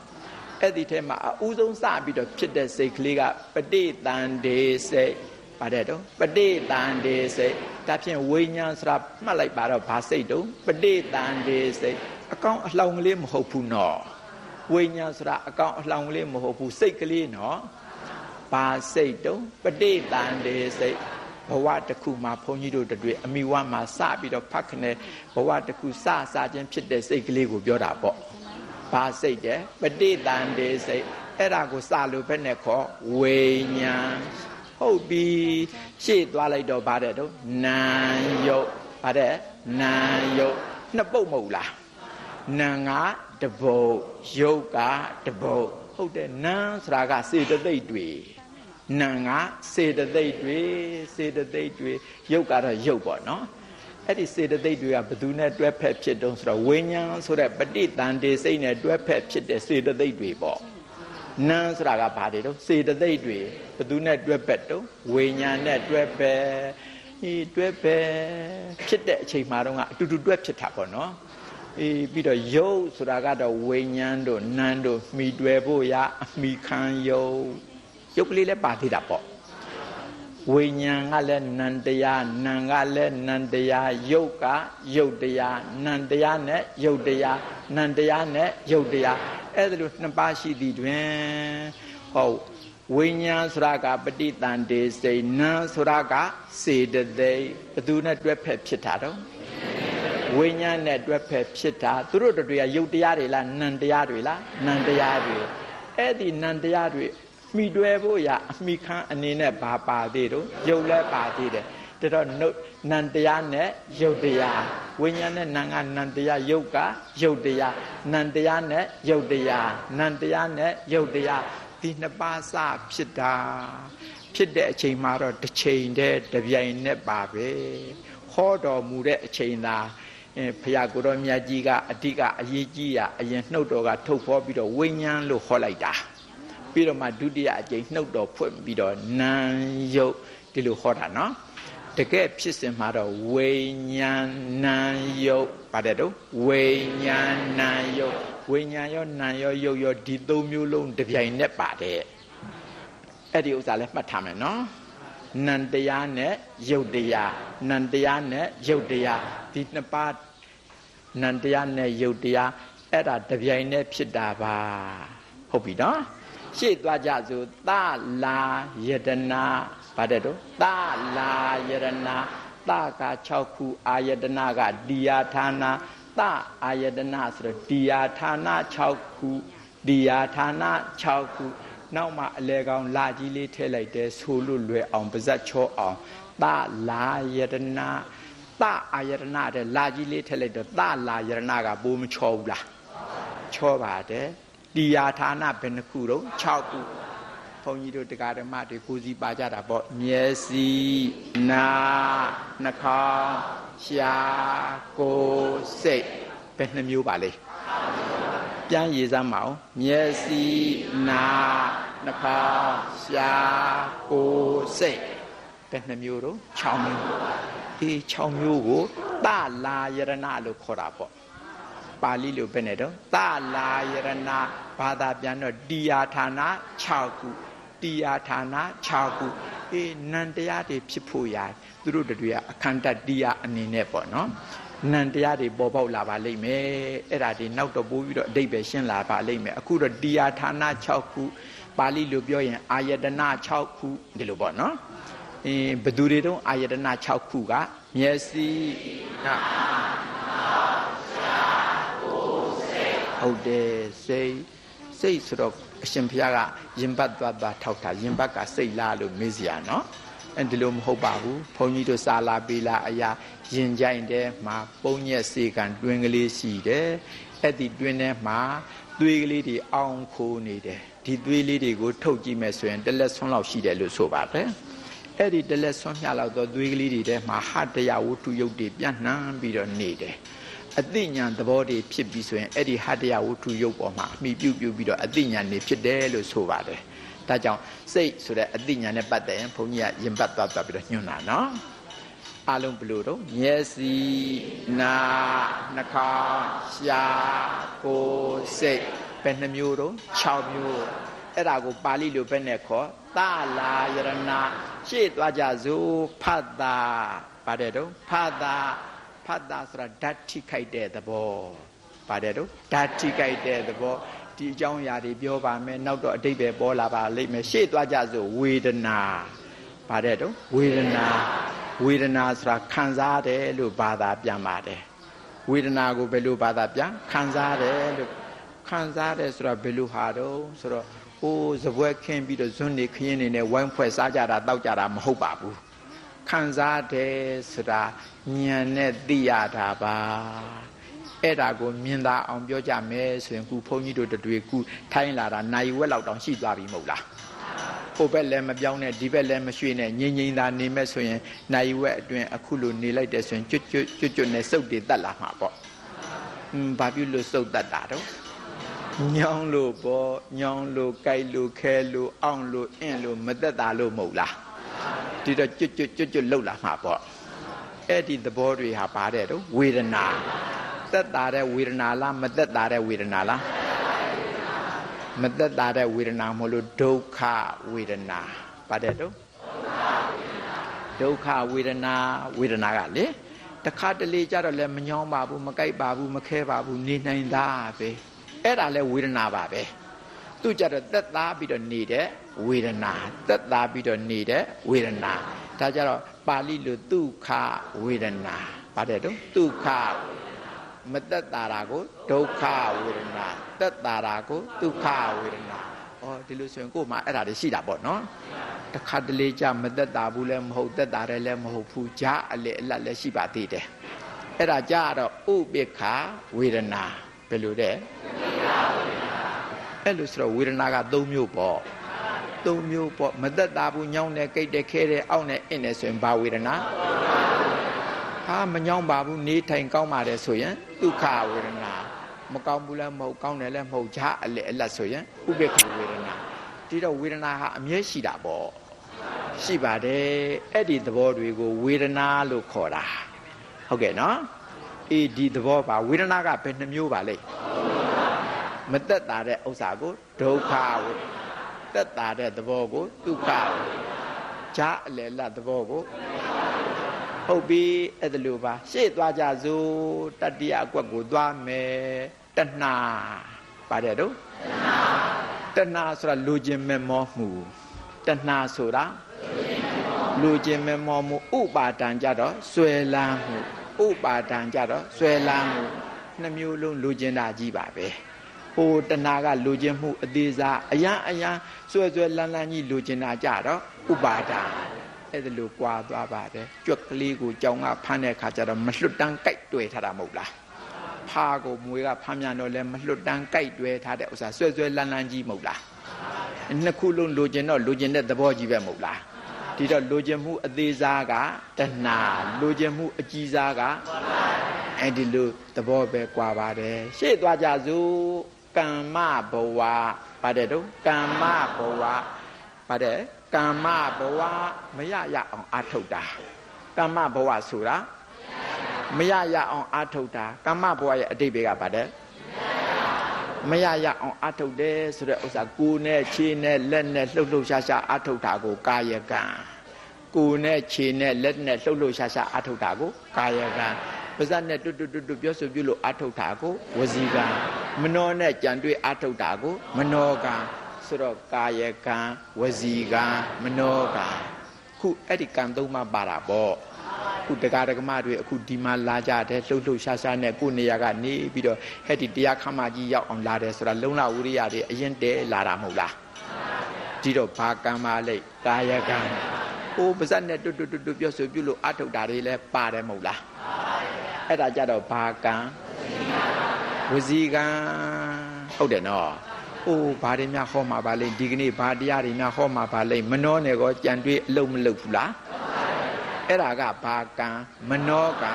အဲ့ဒီထဲမှာအဦးဆုံးစပြီးတော့ဖြစ်တဲ့စိတ်ကလေးကပဋိသန္ဓေစိတ်ပါတယ်တော့ပဋိသန္ဓေစိတ်ဒါဖြင့်ဝိညာဉ်ဆိုတာမှတ်လိုက်ပါတော့ဘာစိတ်တုံးပဋိသန္ဓေစိတ်အကောင်အလောင်ကလေးမဟုတ်ဘူးနော်ဝိညာဉ်ဆိုတာအကောင်အလောင်ကလေးမဟုတ်ဘူးစိတ်ကလေးနော်ဘာစိတ်တုံးပဋိသန္ဓေစိတ်ဘဝတစ်ခုမှာဘုန်းကြီးတို့တွေအမိဝမ်းမှာစပြီးတော့ဖတ်ခနဲ့ဘဝတစ်ခုစခြင်းဖြစ်တဲ့စိတ်ကလေးကိုပြောတာပေါ့ဘာစိတ်တဲ့ပဋိသန္ဓေစိတ်အဲ့ဒါကိုစလို့ပဲနဲ့ခေါ်ဝိညာဉ်ဟုတ်ပြီရှေ့သွားလိုက်တော့ဗါတဲ့တော့နာယုတ်ဗါတဲ့နာယုတ်နှစ်ပုတ်မဟုတ်လားနာငါတပုတ်ယုတ်ကတပုတ်ဟုတ်တယ်နာဆိုတာကစေတသိက်တွေနာငါစေတသိက်တွေယုတ်ကတော့ယုတ်ပေါ့နော်အဲ့ဒီစေတသိက်တွေကဘယ်သူနဲ့တွဲဖက်ဖြစ်တုံးဆိုတော့ဝိညာဉ်ဆိုတဲ့ပဋိသန္ဓေစိတ်နဲ့တွဲဖက်ဖြစ်တဲ့စေတသိက်တွေပေါ့နာဆိုတာကဘာတွေတော့စေတသိက်တွေဘယ်သူနဲ့တွဲဖက်တုံးဝိညာဉ်နဲ့တွဲဖက်တွဲဖက်ဖြစ်တဲ့အချိန်မှာတော့အတူတူတွဲဖြစ်တာပေါ့နော်ပြီးတော့ယုတ်ဆိုတာကတော့ဝိညာဉ်တို့နာမ်တို့မိတွဲဖို့ရအမိခံယုတ်ယုတ်ကလေးလည်းပါသေးတာပေါ့ဝိညာဉ်ကလည်းနန္တရားနာမ်ကလည်းနန္တရားယုတ်ကယုတ်တရားနန္တရားနဲ့ယုတ်တရားနန္တရားနဲ့ယုတ်တရားအဲ့ဒါလိုနှစ်ပါးရှိသည်တွင်ဟုတ်ဝိညာဉ်ဆိုတာကပဋိသန္ဓေစိတ်နာမ်ဆိုတာကစေတသိက်ဘယ်သူနဲ့တွဲဖက်ဖြစ်တာတော့ဝိညာဉ်နဲ့တွဲဖက်ဖြစ်တာသူတို့တွေကယုတ်တရားတွေလားနန္တရားတွေလားနန္တရားတွေအဲ့ဒီနန္တရားတွေမိတွဲဖို့ရအမိခံအနေနဲ့ဘာပါသေးတော့ယုတ်လည်းပါသေးတယ်ဒါတော့နန္တရားနဲ့ယုတ်တရားဝိညာဉ်နဲ့နာမ်ကနန္တရားယုတ်ကယုတ်တရားနန္တရားနဲ့ယုတ်တရားနန္တရားနဲ့ယုတ်တရားဒီနှစ်ပါးစဖြစ်တာဖြစ်တဲ့အချိန်မှာတော့တစ်ချိန်တည်းတစ်ပြိုင်နက်ပါပဲဟောတော်မူတဲ့အချိန်သာဘုရားကိုယ်တော်မြတ်ကြီးကအဓိကအရေးကြီးရအရင်နှုတ်တော်ကထုတ်ဖော်ပြီးတော့ဝိညာဉ်လို့ခေါ်လိုက်တာပြီးတော့မှဒုတိယအကြိမ်နှုတ်တော်ဖွင့်ပြီးတော့နာမ်ယုတ်ဒီလိုဟောတာနော်တကယ်ဖြစ်စဉ်မှာတော့ဝိညာဉ်နာမ်ယုတ်ပါတယ်တော့ဝိညာဉ်နာမ်ယုတ်ဝိညာဉ်ရောနာမ်ရောယုတ်ရောဒီ၃မျိုးလုံးတစ်ပြိုင်နက်ပါတယ်အဲ့ဒီဥစ္စာလည်းမှတ်ထားမယ်နော်နန္တရားနဲ့ယုတ်တရားနန္တရားနဲ့ယုတ်တရားဒီနှစ်ပါးနန္တရားနဲ့ယုတ်တရားအဲ့ဒါတစ်ပြိုင်နက်ဖြစ်တာပါဟုတ်ပြီနော်ရှေ့သွားကြစို့သလာယတနာဗါတဲ့တော့သလာယတနာသက6ခုအာယတနာကဒီယာဌာနာသအာယတနာဆိုတော့ဒီယာဌာနာ6ခုဒီယာဌာနာ6ခုနောက်မှအလဲကောင်လာကြီးလေးထည့်လိုက်တယ်ဆိုလို့လွယ်အောင်ပါဇက်ချောအောင်သလာယတနာသအာယတနာတဲ့လာကြီးလေးထည့်လိုက်တော့သလာယတနာကပိုးမချောဘူးလားချောပါတယ်ဒီယာဌာနဘယ်နှခုတော့6ခုဘုန်းကြီးတို့တရားဓမ္မတွေကိုစီပါကြတာပေါ့မျက်စိနာနှာခေါင်းရှားကိုယ်စိတ်ဘယ်နှမျိုးပါလဲပြန်ရည်စမ်းမအောင်မျက်စိနာ နှာခေါင်းရှားကိုယ်စိတ်ဘယ်နှမျိုးတော့6မျိုးဒီ6မျိုးကိုတလာယရဏလို့ခေါ်တာပေါ့ပါဠိလိုပဲနဲ့တော့တလာယရဏဘာသာပြန်တော့တရားဌာန6ခုတရားဌာန6ခုနန္တရားတွေဖြစ်ဖို့ရသူတို့တွေကအခန္ဓာတရားအနေနဲ့ပေါ့နော်နန္တရားတွေပေါ်ပေါက်လာပါလိမ့်မယ်အဲ့ဒါတွေနောက်တော့ပို့ပြီးတော့အဓိပ္ပာယ်ရှင်းလာပါလိမ့်မယ်အခုတော့တရားဌာန6ခုပါဠိလိုပြောရင်အာယတနာ6ခုဒီလိုပေါ့နော်ဘယ်သူတွေတော့အာယတနာ6ခုကမျက်စိနာဟုတ်တယ်စိတ်ဆိုတော့အရှင်ဘုရားကရင်ပတ်သွားထောက်တာရင်ပတ်ကစိတ်လားလို့မေးစရာနော်အဲဒီလိုမဟုတ်ပါဘူးဘုန်းကြီးတို့စာလာပေလာအရာရင်ကြိုင်တဲ့မှာပုံညက်စေကံတွင်ကလေးရှိတယ်အဲ့ဒီတွင်ထဲမှာသွေးကလေးတွေအောင်းခိုးနေတယ်ဒီသွေးလေးတွေကိုထုတ်ကြည့်မယ်ဆိုရင်တလက်ဆွန်းလောက်ရှိတယ်လို့ဆိုပါတယ်အဲ့ဒီတလက်ဆွန်းမြလောက်တော့သွေးကလေးတွေထဲမှာဟတရဝတ္ထုယုတ်တွေပြန့်နှံ့ပြီးတော့နေတယ်အသိဉာဏ်သဘောတွေဖြစ်ပြီးဆိုရင်အဲ့ဒီဟတရဝတ္ထုယုတ်ပေါ်မှာအမိပြုပြီးတော့အသိဉာဏ်တွေဖြစ်တယ်လို့ဆိုပါတယ်ဒါကြောင့်စိတ်ဆိုတဲ့အသိဉာဏ်နဲ့ပတ်သက်ရင်ဘုန်းကြီးကရင်ပတ်သွားပြီးတော့ညွှန်တာနော်အလုံးဘလို့တော့မျက်စိနာနှာခေါင်းရှားကိုယ်စိတ်ဘယ်နှမျိုးတော့6မျိုးအဲ့ဒါကိုပါဠိလိုပဲနဲ့ခေါ်သလာယရဏရှေ့သွားကြစို့ဖတ်တာပါတယ်တော့ဖတ်တာဆိုတာဓာတ်ထိခိုက်တဲ့သဘောပါတယ်တော့ဓာတ်ထိခိုက်တဲ့သဘောဒီအကြောင်းအရာတွေပြောပါမယ်နောက်တော့အတိတ်ပဲပေါ်လာပါလိမ့်မယ်ရှေ့သွားကြစို့ဝေဒနာပါတယ်တော့ဝေဒနာဆိုတာခံစားတယ်လို့ဘာသာပြန်ပါတယ်ဝေဒနာကိုဘယ်လိုဘာသာပြန်ခံစားတယ်လို့ခံစားတယ်ဆိုတာဘယ်လိုဟာတော့ဆိုတော့စပွဲခင်းပြီးတော့ဇွန်းနေခင်းနေနဲ့ဝိုင်းဖွဲ့စားကြတာတောက်ကြတာမဟုတ်ပါဘူးခံစားတယ်ဆိုတာဉာဏ်နဲ့သိရတာပါအဲ့ဒါကိုမြင်သာအောင်ပြောကြမယ်ဆိုရင်ခုဘုန်းကြီးတို့တွေကထိုင်းလာတာနိုင်ဝက်လောက်တောင်ရှိသွားပြီမဟုတ်လားဟိုဘက်လည်းမပြောင်းနဲ့ဒီဘက်လည်းမရွှေ့နဲ့ငြိမ်သာနေမဲ့ဆိုရင်နိုင်ဝက်အတွင်းအခုလိုနေလိုက်တယ်ဆိုရင်ကျွတ်နဲ့စုပ်တွေတက်လာမှာပေါ့ဘာဖြစ်လို့စုပ်တက်တာတော့ညောင်းလို့ပေါ့ညောင်းလို့ကြိုက်လို့ခဲလို့အောင့်လို့အင်းလို့မသက်တာလို့မဟုတ်လားဒီတော့ကျွတ်လှုပ်လာမှာပေါ့အဲ့ဒီသဘောတွေဟာပါတယ်တော့ဝေဒနာသက်တာတဲ့ဝေဒနာလားမသက်တာတဲ့ဝေဒနာလားမသက်တာတဲ့ဝေဒနာမလို့ဒုက္ခဝေဒနာပါတယ်တော့ဒုက္ခဝေဒနာကလေတခါတလေကြတော့လည်းမညောင်းပါဘူးမကြိုက်ပါဘူးမခဲပါဘူးနေနိုင်တာပဲအဲ့ဒါလဲဝေဒနာပါပဲသူကြတော့သက်သားပြီးတော့နေတဲ့ဝေဒနာသက်သားပြီးတော့နေတဲ့ဝေဒနာဒါကြတော့ပါဠိလိုဒုက္ခဝေဒနာပါတယ်တော့ဒုက္ခမသက်တာကိုဒုက္ခဝေဒနာသက်တာကိုဒုက္ခဝေဒနာဒီလိုဆိုရင်ကိုယ်မှာအဲ့ဒါတွေရှိတာပေါ့နော်တခါတလေကြမသက်တာဘူးလည်းမဟုတ်သက်တာလည်းမဟုတ်ဘူးဂျာအလေအလတ်လည်းရှိပါသေးတယ်အဲ့ဒါကြတော့ဥပိ္ပခဝေဒနာဘယ်လိုတဲ့အဲ့လိုဆိုတော့ဝေဒနာက3မျိုးပေါ့မသက်တာဘူးညောင်းတယ်ကြိတ်တယ်ခဲတယ်အောင့်တယ်အင်းတယ်ဆိုရင်ဘာဝေဒနာမညောင်းပါဘူးနေထိုင်ကောင်းပါတယ်ဆိုရင်ဒုက္ခဝေဒနာမကောင်းဘူးလည်းမဟုတ်ကောင်းတယ်လည်းမဟုတ်ဂျာအလေအလတ်ဆိုရင်ဥပိ္ပခဝေဒနာဒီတော့ဝေဒနာဟာအမြဲရှိတာပေါ့ရှိပါတယ်အဲ့ဒီသဘောတွေကိုဝေဒနာလို့ခေါ်တာဟုတ်ကဲ့နော်ဒီသဘောပါဝေဒနာကဘယ်နှမျိုးပါလဲမသက်တာတဲ့ဥစ္စာကိုဒုက္ခဝေသက်တာတဲ့သဘောကိုဒုက္ခဂျာအလေလတ်သဘောကိုဟုတ်ပြီအဲ့ဒါလိုပါရှေ့သွားကြစို့တတ္တိယအကွက်ကိုသွားမယ်တဏှာပါတယ်တော့တဏှာဆိုတာလူချင်းမဲ့မောမှုတဏှာဆိုတာလူချင်းမဲ့မောမှုဥပါဒံကြတော့ဆွဲလန်းမှုဥပါဒံကြတော့ဆွဲလန်းမှုနှမျိုးလုံးလူချင်းတာကြီးပါပဲဟိုတဏှာကလူချင်းမှုအသေးစားအယံဆွဲလန်းကြီးလူချင်းတာကြတော့ဥပါဒံအဲ့ဒါလိုကွာသွားပါတယ်ကြွက်ကလေးကိုကြောင်ကဖမ်းတဲ့အခါကျတော့မလွတ်တမ်းကြိုက်တွေ့ထားတာမဟုတ်လားဖားကိုမွေကဖမ်းမြန်တော့လဲမလွတ်တမ်းကြိုက်တွေ့ထားတဲ့ဥစ္စာဆွဲလန်းကြီးမဟုတ်လားနှစ်ခုလုံးလိုချင်တော့လိုချင်တဲ့သဘောကြီးပဲမဟုတ်လားဒီတော့လိုချင်မှုအသေးစားကတဏှာလိုချင်မှုအကြီးစားကအဲ့ဒီလိုသဘောပဲကွာပါတယ်ရှေ့သွားကြစို့ ကမ္မဘဝပါတယ်တော့ကမ္မဘဝပါတယ်ကမ္မဘဝမရရအောင်အာထုတ်တာကမ္မဘဝဆိုတာမရရအောင်အာထုတ်တာကမ္မဘဝရဲ့အတိတ်ကပါတယ်မရရအောင်အာထုတ်တယ်ဆိုတဲ့ဥစ္စာကိုယ်နဲ့ခြေနဲ့လက်နဲ့လှုပ်လှုပ်ရှားရှားအာထုတ်တာကိုကာယကံကိုယ်နဲ့ခြေနဲ့လက်နဲ့လှုပ်လှုပ်ရှားရှားအာထုတ်တာကိုကာယကံပါးစပ်နဲ့တွတ်တွတ်တွတ်ပြောဆိုပြုလို့အာထုတ်တာကိုဝစီကံမနောနဲ့ကြံတွေ့အာထုတ်တာကိုမနောကံဆိုတော့ကာယကံဝစီကံမနောကံခုအဲ့ဒီကံသုံးပါးပါတာပေါ့ခုတရားဓမ္မတွေအခုဒီမှာလာကြတယ်လှုပ်လှုပ်ရှားရှားနဲ့ကိုယ်နေရာကနေပြီးတော့ဟဲ့ဒီတရားခမကြီးရောက်အောင်လာတယ်ဆိုတာလုံလဝိရိယတွေအရင်တည်းလာတာမဟုတ်လားဒီတော့ဘာကံပါလိမ့်ကာယကံဟိုပါဇက်နဲ့တွတ်တွတ်တွတ်ပြောဆိုပြုလို့အထုတ်တာတွေလည်းပါတယ်မဟုတ်လားအဲ့ဒါကြတော့ဘာကံဝစီကံဟုတ်တယ်နော်ဟိုဘာတွေများဟောမှာပါလိမ့်ဒီကနေ့ဘာတရားတွေများဟောမှာပါလိမ့်မနှောနဲ့ကောကြံတွေးအလုံးမလုပ်ဘူးလားအဲ့ဒါကဘာကံမနောကံ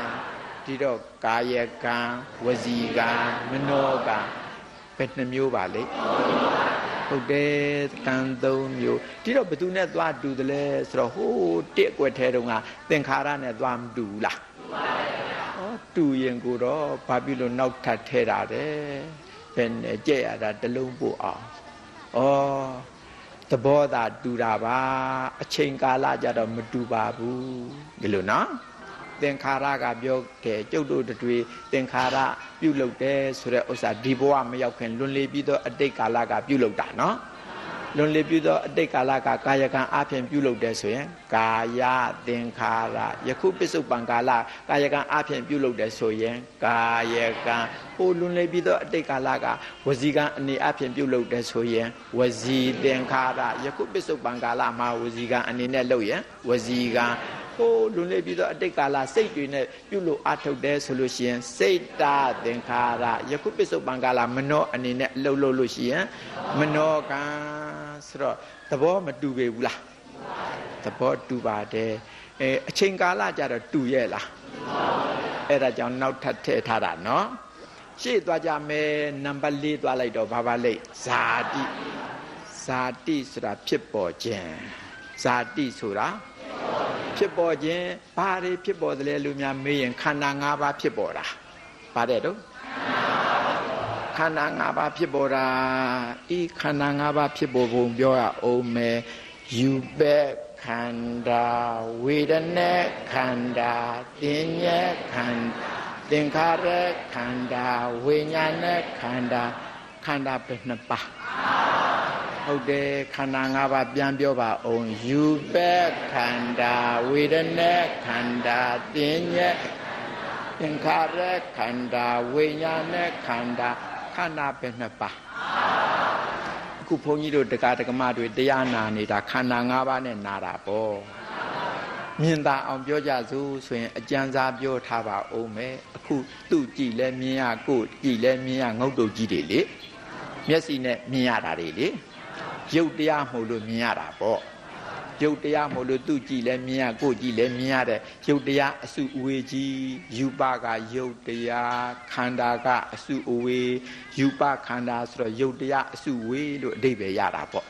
ဒီတော့ကာယကံဝစီကံမနောကံဘယ်နှမျိုးပါလိမ့်ဟုတ်တယ်ကံ၃မျိုးဒီတော့ဘယ်သူနဲ့သွားတူတယ်လဲဆိုတော့ဟိုတစ်အကွက်ထဲတုန်းကသင်္ခါရနဲ့သွားမတူဘူးလားဟောတူရင်ကိုတော့ဘာဖြစ်လို့နောက်ထပ်ထဲတာတဲ့ဘယ်နဲ့ကြက်ရတာတလုံးပို့အောင်ဩသဘောသာတူတာပါအချိန်ကာလကြတော့မတူပါဘူးဒီလိုနော်သင်္ခါရကပြောတယ်ကျုပ်တို့တွေသင်္ခါရပြုလုပ်တယ်ဆိုတဲ့ဥစ္စာဒီဘဝမရောက်ခင်လွန်လေပြီးတော့အတိတ်ကာလကပြုလုပ်တာနော်လွန်လေပြီးတော့အတိတ်ကာလကကာယကံအပြင်ပြုလုပ်တယ်ဆိုရင်ကာယသင်္ခါရယခုပစ္စုပန်ကာလကာယကံအပြင်ပြုလုပ်တယ်ဆိုရင်ကာယကံဟိုလွန်လေပြီးတော့အတိတ်ကာလကဝစီကံအနေအပြင်ပြုလုပ်တယ်ဆိုရင်ဝစီသင်္ခါရယခုပစ္စုပန်ကာလမှာဝစီကံအနေနဲ့လုပ်ရင်ဝစီကံဟိုလွန်လေပြီးတော့အတိတ်ကာလစိတ်တွေနဲ့ပြုလို့အထုတ်တယ်ဆိုလို့ရှိရင်စိတ်တသင်္ခါရယခုပစ္စုပန်ကာလမနောအနေနဲ့လှုပ်လို့ရှိရင်မနောကံဆိုတော့သဘောမတူပေဘူးလားသဘောတူပါတယ်အချိန်ကာလကြတော့တူရဲ့လားအဲ့ဒါကြောင့်နောက်ထပ်ထည့်ထားတာနော်ရှေ့သွားကြမယ်နံပါတ်၄သွားလိုက်တော့ဘာပါလိမ့်ဇာတိဇာတိဆိုတာဖြစ်ပေါ်ခြင်းဇာတိဆိုတာဖြစ်ပေါ်ခြင်းဘာတွေဖြစ်ပေါ်တယ်လဲလူများမေးရင်ခန္ဓာ၅ပါးဖြစ်ပေါ်တာပါတယ်တော့ခန္ဓာ၅ပါးဖြစ်ပေါ်တာဤခန္ဓာ၅ပါးဖြစ်ပေါ်ပုံပြောရအောင်မယ်ယူပဲခန္ဓာဝေဒနာခန္ဓာသင်ညေခန္ဓာသင်္ခါရခန္ဓာဝိညာဏခန္ဓာခန္ဓာပဲနှစ်ပါးဟုတ်တယ်ခန္ဓာ၅ပါးပြန်ပြောပါအောင်ယူပဲခန္ဓာဝေဒနာခန္ဓာသင်ညေသင်္ခါရခန္ဓာဝိညာဏခန္ဓာခန္ဓာပဲနှစ်ပါးအခုဘုန်းကြီးတို့တရားဓမ္မတွေတရားနာနေတာခန္ဓာ၅ပါးနဲ့နာတာပေါ့မြင်သာအောင်ပြောကြစို့ဆိုရင်အကျဉ်းစားပြောထားပါဦးမယ်အခုသူ့ကြည့်လဲမြင်ရကိုကြည့်လဲမြင်ရငုတ်တုတ်ကြီးတွေလေမျက်စိနဲ့မြင်ရတာတွေလေရုပ်တရားမို့လို့မြင်ရတာပေါ့ရုပ်တရားမို့လို့သူကြည့်လဲမြင်ရကိုကြည့်လဲမြင်ရတဲ့ရုပ်တရားအစုအဝေးကြီးယူပကရုပ်တရားခန္ဓာကအစုအဝေးယူပခန္ဓာဆိုတော့ရုပ်တရားအစုဝေးလို့အဓိပ္ပာယ်ရတာပေါ့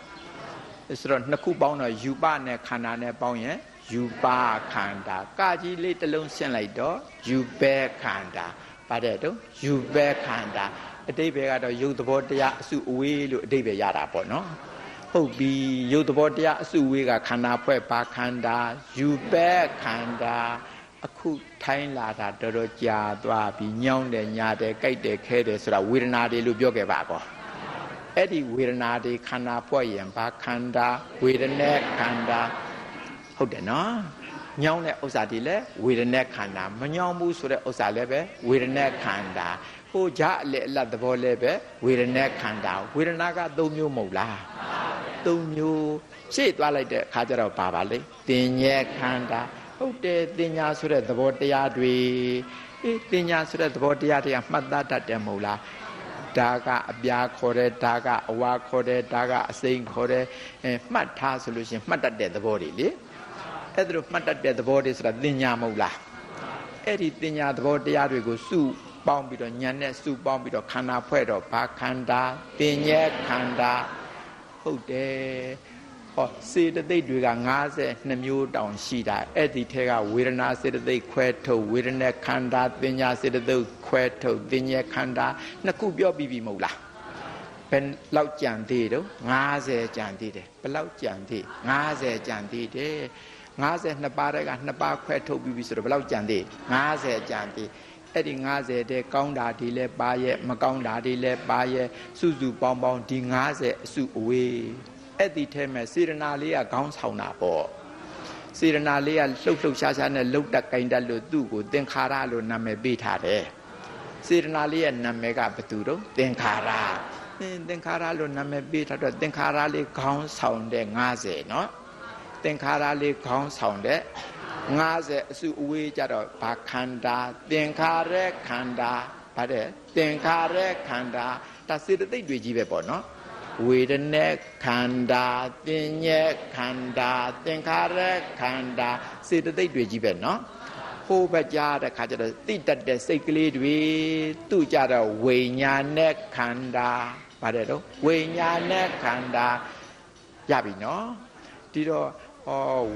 ဆိုတော့နှစ်ခုပေါင်းတော့ယူပနဲ့ခန္ဓာနဲ့ပေါင်းရင်ယူပခန္ဓာကကြီးလေးတစ်လုံးဆင့်လိုက်တော့ယူပဲခန္ဓာပါတယ်တော့ယူပဲခန္ဓာအဓိပ္ပာယ်ကတော့ရုပ်သဘောတရားအစုအဝေးလို့အဓိပ္ပာယ်ရတာပေါ့နော်ဟုတ်ပြီရုပ်သဘောတရားအစုဝေးကခန္ဓာဖွဲ့ပါခန္ဓာယူပဲခန္ဓာအခုထိုင်းလာတာတော်တော်ကြာသွားပြီညောင်းတယ်ညာတယ်ကြိုက်တယ်ခဲတယ်ဆိုတာဝေဒနာတွေလို့ပြောခဲ့ပါကောအဲ့ဒီဝေဒနာတွေခန္ဓာဖွဲ့ရင်ပါခန္ဓာဝေဒနာခန္ဓာဟုတ်တယ်နော်ညောင်းတဲ့ဥစ္စာတွေလည်းဝေဒနာခန္ဓာမညောင်းဘူးဆိုတဲ့ဥစ္စာလည်းပဲဝေဒနာခန္ဓာဟိုကြအလေအလတ်သဘောလည်းပဲဝေဒနာခန္ဓာဝေဒနာက၃မျိုးမဟုတ်လား၃မျိုးရှေ့သွားလိုက်တဲ့အခါကျတော့ပါလေတင်ញဲခန္ဓာဟုတ်တယ်တင်ညာဆိုတဲ့သဘောတရားတွေတင်ညာဆိုတဲ့သဘောတရားတွေကမှတ်သားတတ်တယ်မဟုတ်လားဒါကအပြာခေါ်တယ်ဒါကအဝါခေါ်တယ်ဒါကအစိမ်းခေါ်တယ်မှတ်ထားဆိုလို့ရှိရင်မှတ်တတ်တဲ့သဘောတွေလေအဲ့ဒါလိုမှတ်တတ်တဲ့သဘောတွေဆိုတာတင်ညာမဟုတ်လားအဲ့ဒီတင်ညာသဘောတရားတွေကိုစု ပေါင်းပြီးတော့ဉာဏ်နဲ့စုပေါင်းပြီးတော့ခန္ဓာဖွဲ့တော့ဘာခန္ဓာပညာခန္ဓာဟုတ်တယ်ဟောစေတသိက်တွေက52မျိုးတောင်ရှိတာအဲ့ဒီထဲကဝေဒနာစေတသိက်ခွဲထုတ်ဝေဒနာခန္ဓာပညာစေတသိက်ခွဲထုတ်ပညာခန္ဓာနှစ်ခုပြောပြီးပြီမဟုတ်လားဘယ်လောက်ကြံသေးတော့50ကြံသေးတယ်ဘယ်လောက်ကြံသေး50ကြံသေးတယ်52ပါးတဲ့က2ပါးခွဲထုတ်ပြီးပြီဆိုတော့ဘယ်လောက်ကြံသေး50ကြံသေးအဲ့ဒီ50တဲ့ကောင်းတာဒီလဲပါရဲ့မကောင်းတာဒီလဲပါရဲ့စုစုပေါင်းပေါင်းဒီ50အစုအဝေးအဲ့ဒီထဲမှာစေရနာလေးကခေါင်းဆောင်တာပေါ့စေရနာလေးကလှုပ်လှုပ်ရှားရှားနဲ့လှုပ်တတ်ကြိုင်တတ်လို့သူ့ကိုသင်္ခါရလို့နာမည်ပေးထားတယ်စေရနာလေးရဲ့နာမည်ကဘယ်သူတော့သင်္ခါရသင်္ခါရလို့နာမည်ပေးထားတော့သင်္ခါရလေးခေါင်းဆောင်တဲ့50နော်သင်္ခါရလေးခေါင်းဆောင်တဲ့50အစုအဝေးကြတော့ဘာခန္ဓာသင်္ခါရခန္ဓာဗါတဲ့သင်္ခါရခန္ဓာဒါစေတသိက်တွေကြီးပဲပေါ့နော်ဝေဒနာခန္ဓာပညာခန္ဓာသင်္ခါရခန္ဓာစေတသိက်တွေကြီးပဲနော်ဟိုဘက်ကြားတဲ့ခါကျတော့တိတတ်တဲ့စိတ်ကလေးတွေသူ့ကြတော့ဝိညာဉ်နဲ့ခန္ဓာဗါတဲ့တော့ဝိညာဉ်နဲ့ခန္ဓာရပြီနော်ဒီတော့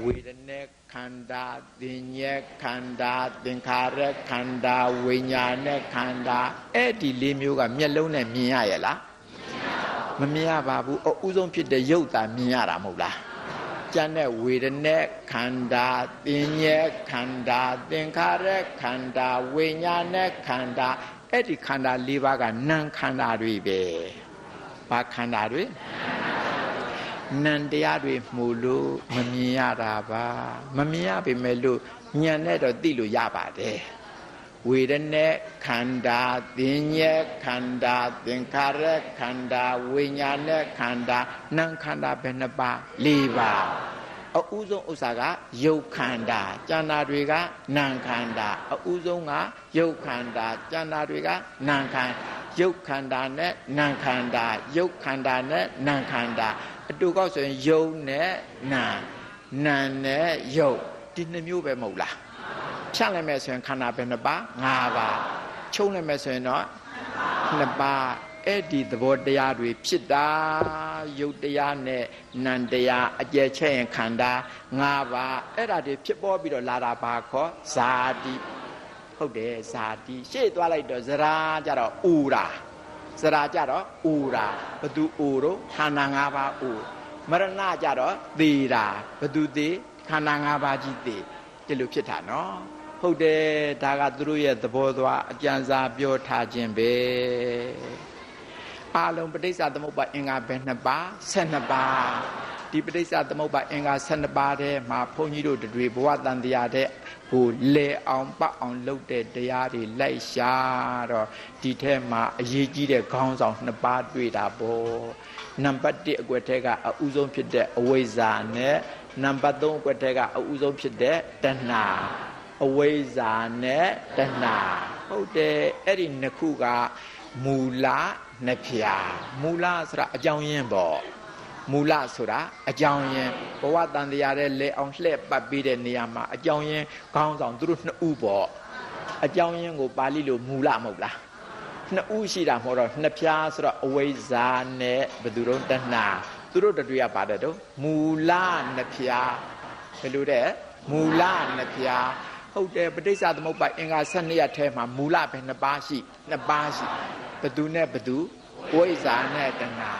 ဝေဒနာခန္ဓာပညာခန္ဓာသင်္ခါရခန္ဓာဝိညာဉ်နဲ့ခန္ဓာအဲ့ဒီလေးမျိုးကမျက်လုံးနဲ့မြင်ရရဲ့လားမမြင်ရပါဘူးအဥဆုံးဖြစ်တဲ့ရုပ်သာမြင်ရတာမဟုတ်လားကျန်တဲ့ဝေဒနာခန္ဓာပညာခန္ဓာသင်္ခါရခန္ဓာဝိညာဉ်နဲ့ခန္ဓာအဲ့ဒီခန္ဓာ၄ပါးကနာမ်ခန္ဓာတွေပဲဘာခန္ဓာတွေနံတရားတွေမှုလို့မမြင်ရတာပါမမြင်ရပေမဲ့လို့ဉာဏ်နဲ့တော့သိလို့ရပါတယ်ဝေဒနာခန္ဓာပညာခန္ဓာသင်္ခါရခန္ဓာဝိညာဉ်ခန္ဓာနာမ်ခန္ဓာဘယ်နှပါ၄ပါးအဥဆုံးဥစ္စာကယုတ်ခန္ဓာကျန်တာတွေကနာမ်ခန္ဓာအဥဆုံးကယုတ်ခန္ဓာကျန်တာတွေကနာမ်ခန္ဓာယုတ်ခန္ဓာနဲ့နာမ်ခန္ဓာယုတ်ခန္ဓာနဲ့နာမ်ခန္ဓာအတူကောက်ဆိုရင်ယုံနဲ့နာနာနဲ့ယုတ်ဒီနှစ်မျိုးပဲမဟုတ်လားဖြတ်လိုက်မယ်ဆိုရင်ခန္ဓာပဲနှစ်ပါး5ပါးချုပ်လိုက်မယ်ဆိုရင်တော့2ပါးအဲ့ဒီသဘောတရားတွေဖြစ်တာယုတ်တရားနဲ့နံတရားအကျယ်ချက်ရင်ခန္ဓာ5ပါးအဲ့ဒါတွေဖြစ်ပေါ်ပြီးတော့လာတာပါခေါ်ဇာတိဟုတ်တယ်ဇာတိရှေ့သွားလိုက်တော့ဇရာကြတော့ဥရာဇရာကြတော့ဥရာဘသူဥတို့ခန္ဓာ5ပါးဥမရဏကြတော့သေတာဘသူသေခန္ဓာ5ပါးကြီးသေဒီလိုဖြစ်တာနော်ဟုတ်တယ်ဒါကသူတို့ရဲ့သဘောသွားအကျဉ်းစားပြောထားခြင်းပဲအာလုံးပဋိစ္စသမုပ္ပါအင်္ဂါဘယ်နှပါ12ပါးဒီပဋိစ္စသမုပ္ပါအင်္ဂါ12ပါးထဲမှာဘုန်းကြီးတို့တွေဘဝတန်တရားတဲ့ဟိုလေအောင်ပတ်အောင်လုပ်တဲ့တရားတွေလိုက်ရှာတော့ဒီထဲမှာအရေးကြီးတဲ့ခေါင်းဆောင်2ပါးတွေ့တာပေါ့နံပါတ်1အကွက်ထဲကအဥဆုံးဖြစ်တဲ့အဝိဇ္ဇာနဲ့နံပါတ်3အကွက်ထဲကအဥဆုံးဖြစ်တဲ့တဏှာအဝိဇ္ဇာနဲ့တဏှာဟုတ်တယ်အဲ့ဒီနှစ်ခုကမူလနှစ်ဖြာမူလဆိုတာအကြောင်းရင်းပေါ့မူလဆိုတာအကြောင်းရင်းဘဝတန်တရားတဲ့လေအောင်လှည့်ပတ်ပြီးတဲ့နေရာမှာအကြောင်းရင်းခေါင်းဆောင်သူတို့2ဦးပေါ့အကြောင်းရင်းကိုပါဠိလိုမူလမဟုတ်လား2ဦးရှိတာမဟုတ်တော့နှစ်ဖြာဆိုတော့အဝိဇ္ဇာနဲ့ဘယ်သူတို့တဏှာသူတို့တွေကပါတယ်တော့မူလနှစ်ဖြာဘယ်လိုတဲ့မူလနှစ်ဖြာဟုတ်တယ်ပဋိစ္စသမုပ္ပါအင်္ဂါ12ရက်ထဲမှာမူလပဲ2ပါးရှိ2ပါးရှိဘသူနဲ့ဘသူဝိဇ္ဇာနဲ့တဏှာ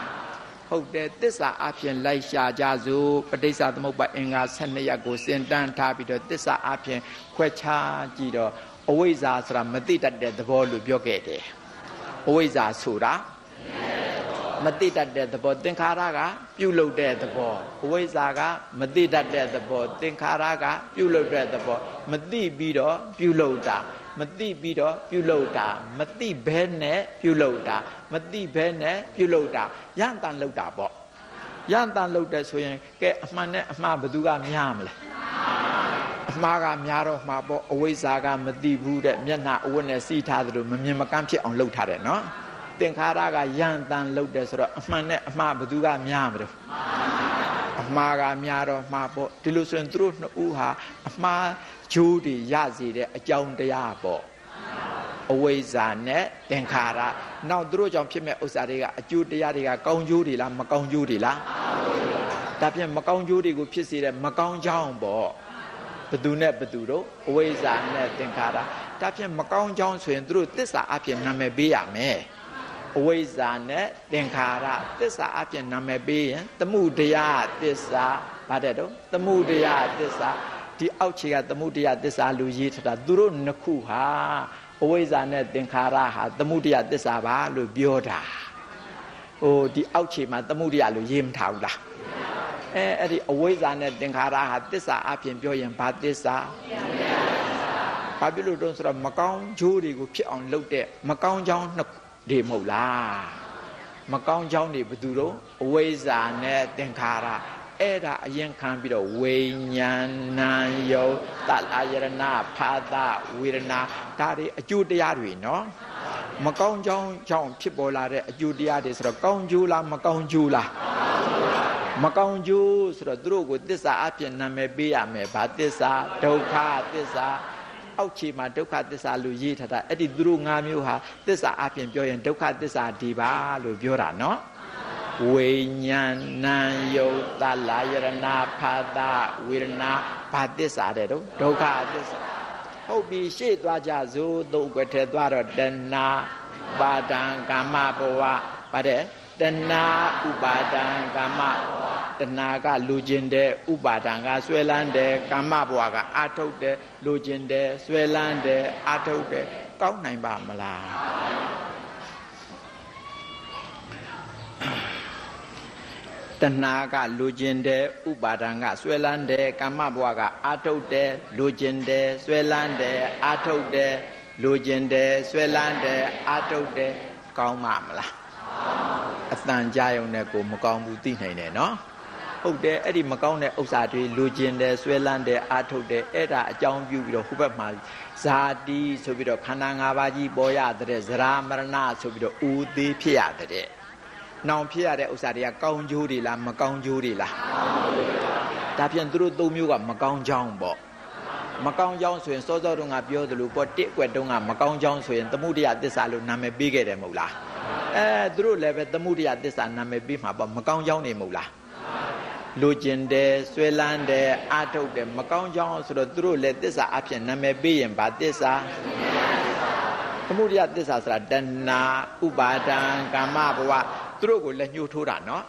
ဟုတ်တယ်သစ္စာအပြင်လိုက်ရှာကြစို့ပဋိစ္စသမုပ္ပါအင်္ဂါ12ရက်ကိုစဉ်တန်းထားပြီးတော့သစ္စာအပြင်ခွဲခြားကြည့်တော့အဝိဇ္ဇာဆိုတာမသိတတ်တဲ့သဘောလို့ပြောခဲ့တယ်အဝိဇ္ဇာဆိုတာမသိတတ်တဲ့သဘောသင်္ခါရကပြုလုပ်တဲ့သဘောအဝိဇ္ဇာကမသိတတ်တဲ့သဘောသင်္ခါရကပြုလုပ်တဲ့သဘောမသိပြီးတော့ပြုလုပ်တာမသိပြီးတော့ပြုလုပ်တာမသိဘဲနဲ့ပြုလုပ်တာမသိဘဲနဲ့ပြုလုပ်တာရန်တန်လုပ်တာပေါ့ရန်တန်လုပ်တဲ့ဆိုရင်ကဲအမှန်နဲ့အမှားဘယ်သူကများမလဲအမှားကများတော့မှာပေါ့အဝိဇ္ဇာကမသိဘူးတဲ့မျက်နှာအဝတ်နဲ့စီးထားသလိုမမြင်မကန်းဖြစ်အောင်လုပ်ထားတယ်နော်သင်္ခါရကယံတန်လုပ်တယ်ဆိုတော့အမှန်နဲ့အမှားဘယ်သူကများမလို့အမှားကများတော့မှာပေါ့ဒီလိုဆိုရင်သူတို့2ဦးဟာအမှားဂျိုးတွေရစေတဲ့အကြောင်းတရားပေါ့ အဝိဇ္ဇာနဲ့သင်္ခါရနောက်သူတို့ကြောင့်ဖြစ်မဲ့ဥစ္စာတွေကအကျိုးတရားတွေကကောင်းကျိုးတွေလားမကောင်းကျိုးတွေလားဒါဖြင့်မကောင်းကျိုးတွေကိုဖြစ်စေတဲ့မကောင်းကြောင်းပေါ့ဘသူနဲ့ဘသူတို့အဝိဇ္ဇာနဲ့သင်္ခါရဒါဖြင့်မကောင်းကြောင်းဆိုရင်သူတို့သစ္စာအပြင်နာမည်ပေးရမယ်အဝိဇ္ဇာနဲ့သင်္ခါရသစ္စာအပြင်နာမည်ပေးရင်သမုဒယသစ္စာဗါတဲ့တော့သမုဒယသစ္စာဒီအောက်ခြေကသမုဒယသစ္စာလူရေးထတာသူတို့နှစ်ခုဟာအဝိဇ္ဇာနဲ့သင်္ခါရဟာသမုဒယသစ္စာပါလို့ပြောတာဟိုဒီအောက်ခြေမှာသမုဒယလို့ရေးမထားဘူးလားအဲ့ဒီအဝိဇ္ဇာနဲ့သင်္ခါရဟာသစ္စာအပြင်ပြောရင်ဘာသစ္စာဘာဖြစ်လို့တုံးဆိုတော့မကောင်းကျိုးတွေကိုဖြစ်အောင်လုပ်တဲ့မကောင်းကြောင်းနှစ်တွေမဟုတ်လားမကောင်းကြောင်းတွေဘယ်သူတို့အဝိဇ္ဇာနဲ့သင်္ခါရအဲ့ဒါအရင်ခံပြီးတော့ဝိညာဏယုတ်တလာယရဏဖာသဝေဒနာဒါတွေအကျိုးတရားတွေနော်မကောင်းကြောင်းကြောင့်ဖြစ်ပေါ်လာတဲ့အကျိုးတရားတွေဆိုတော့ကောင်းကျိုးလားမကောင်းကျိုးလားမကောင်းကျိုးဆိုတော့သူတို့ကိုသစ္စာအပြင်နာမည်ပေးရမယ်ဗာသစ္စာဒုက္ခသစ္စာအောက်ခြေမှာဒုက္ခသစ္စာလို့ရေးထားတာအဲ့ဒီသူတို့၅မျိုးဟာသစ္စာအပြင်ပြောရင်ဒုက္ခသစ္စာဒီပါလို့ပြောတာနော်ဝိညာဏယုတ်တလာယရဏဖာသဝေဒနာဘာသစ္စာတဲ့တော့ဒုက္ခသစ္စာဟုတ်ပြီရှေ့သွားကြစို့သုံးွက်ထဲသွားတော့တဏှာပါဒံကာမဘဝဗါတဲ့တဏှာဥပါဒံကာမတဏှာကလူကျင်တဲ့ဥပါဒံကဆွဲလန်းတဲ့ကာမဘဝကအာထုတ်တဲ့လူကျင်တဲ့ဆွဲလန်းတဲ့အာထုတ်တဲ့ကောင်းနိုင်ပါမလားတဏှာကလူကျင်တဲ့ဥပါဒံကဆွဲလန်းတဲ့ကာမဘဝကအာထုတ်တဲ့လူကျင်တဲ့ဆွဲလန်းတဲ့အာထုတ်တဲ့လူကျင်တဲ့ဆွဲလန်းတဲ့အာထုတ်တဲ့ကောင်းမှာမလားအတန်ကြာရုံနဲ့ကိုမကောင်းဘူးသိနိုင်တယ်နော်ဟုတ်တယ်အဲ့ဒီမကောင်းတဲ့ဥစ္စာတွေလူကျင်တယ်ဆွဲလန်းတယ်အာထုတ်တယ်အဲ့ဒါအကြောင်းပြုပြီးတော့ဟိုဘက်မှာဇာတိဆိုပြီးတော့ခန္ဓာ၅ပါးကြီးပေါ်ရတဲ့ဇရာမရဏဆိုပြီးတော့ဥသေးဖြစ်ရတဲ့နောင်ဖြစ်ရတဲ့ဥစ္စာတွေကကောင်းကျိုးတွေလားမကောင်းကျိုးတွေလားဒါဖြင့်သူတို့၃မျိုးကမကောင်းကြောင်းပေါ့မကောင်းကြောင်းဆိုရင်စောစောတုန်းကပြောသလိုပေါ့တစ်ကွက်တုန်းကမကောင်းကြောင်းဆိုရင်သမုဒယသစ္စာလို့နာမည်ပေးခဲ့တယ်မဟုတ်လားသူတို့လည်းပဲသမုဒယသစ္စာနာမည်ပေးမှာပေါ့မကောင်းကြောင်းနေမဟုတ်လားလူကျင်တယ်ဆွဲလန်းတယ်အာထုတ်တယ်မကောင်းကြောင်းဆိုတော့သူတို့လည်းသစ္စာအဖြစ်နာမည်ပေးရင်ဗာသစ္စာသမုဒယသစ္စာဆိုတာတဏှာဥပါဒံကာမဘဝသူတို့ကိုလည်းညှို့ထိုးတာနော်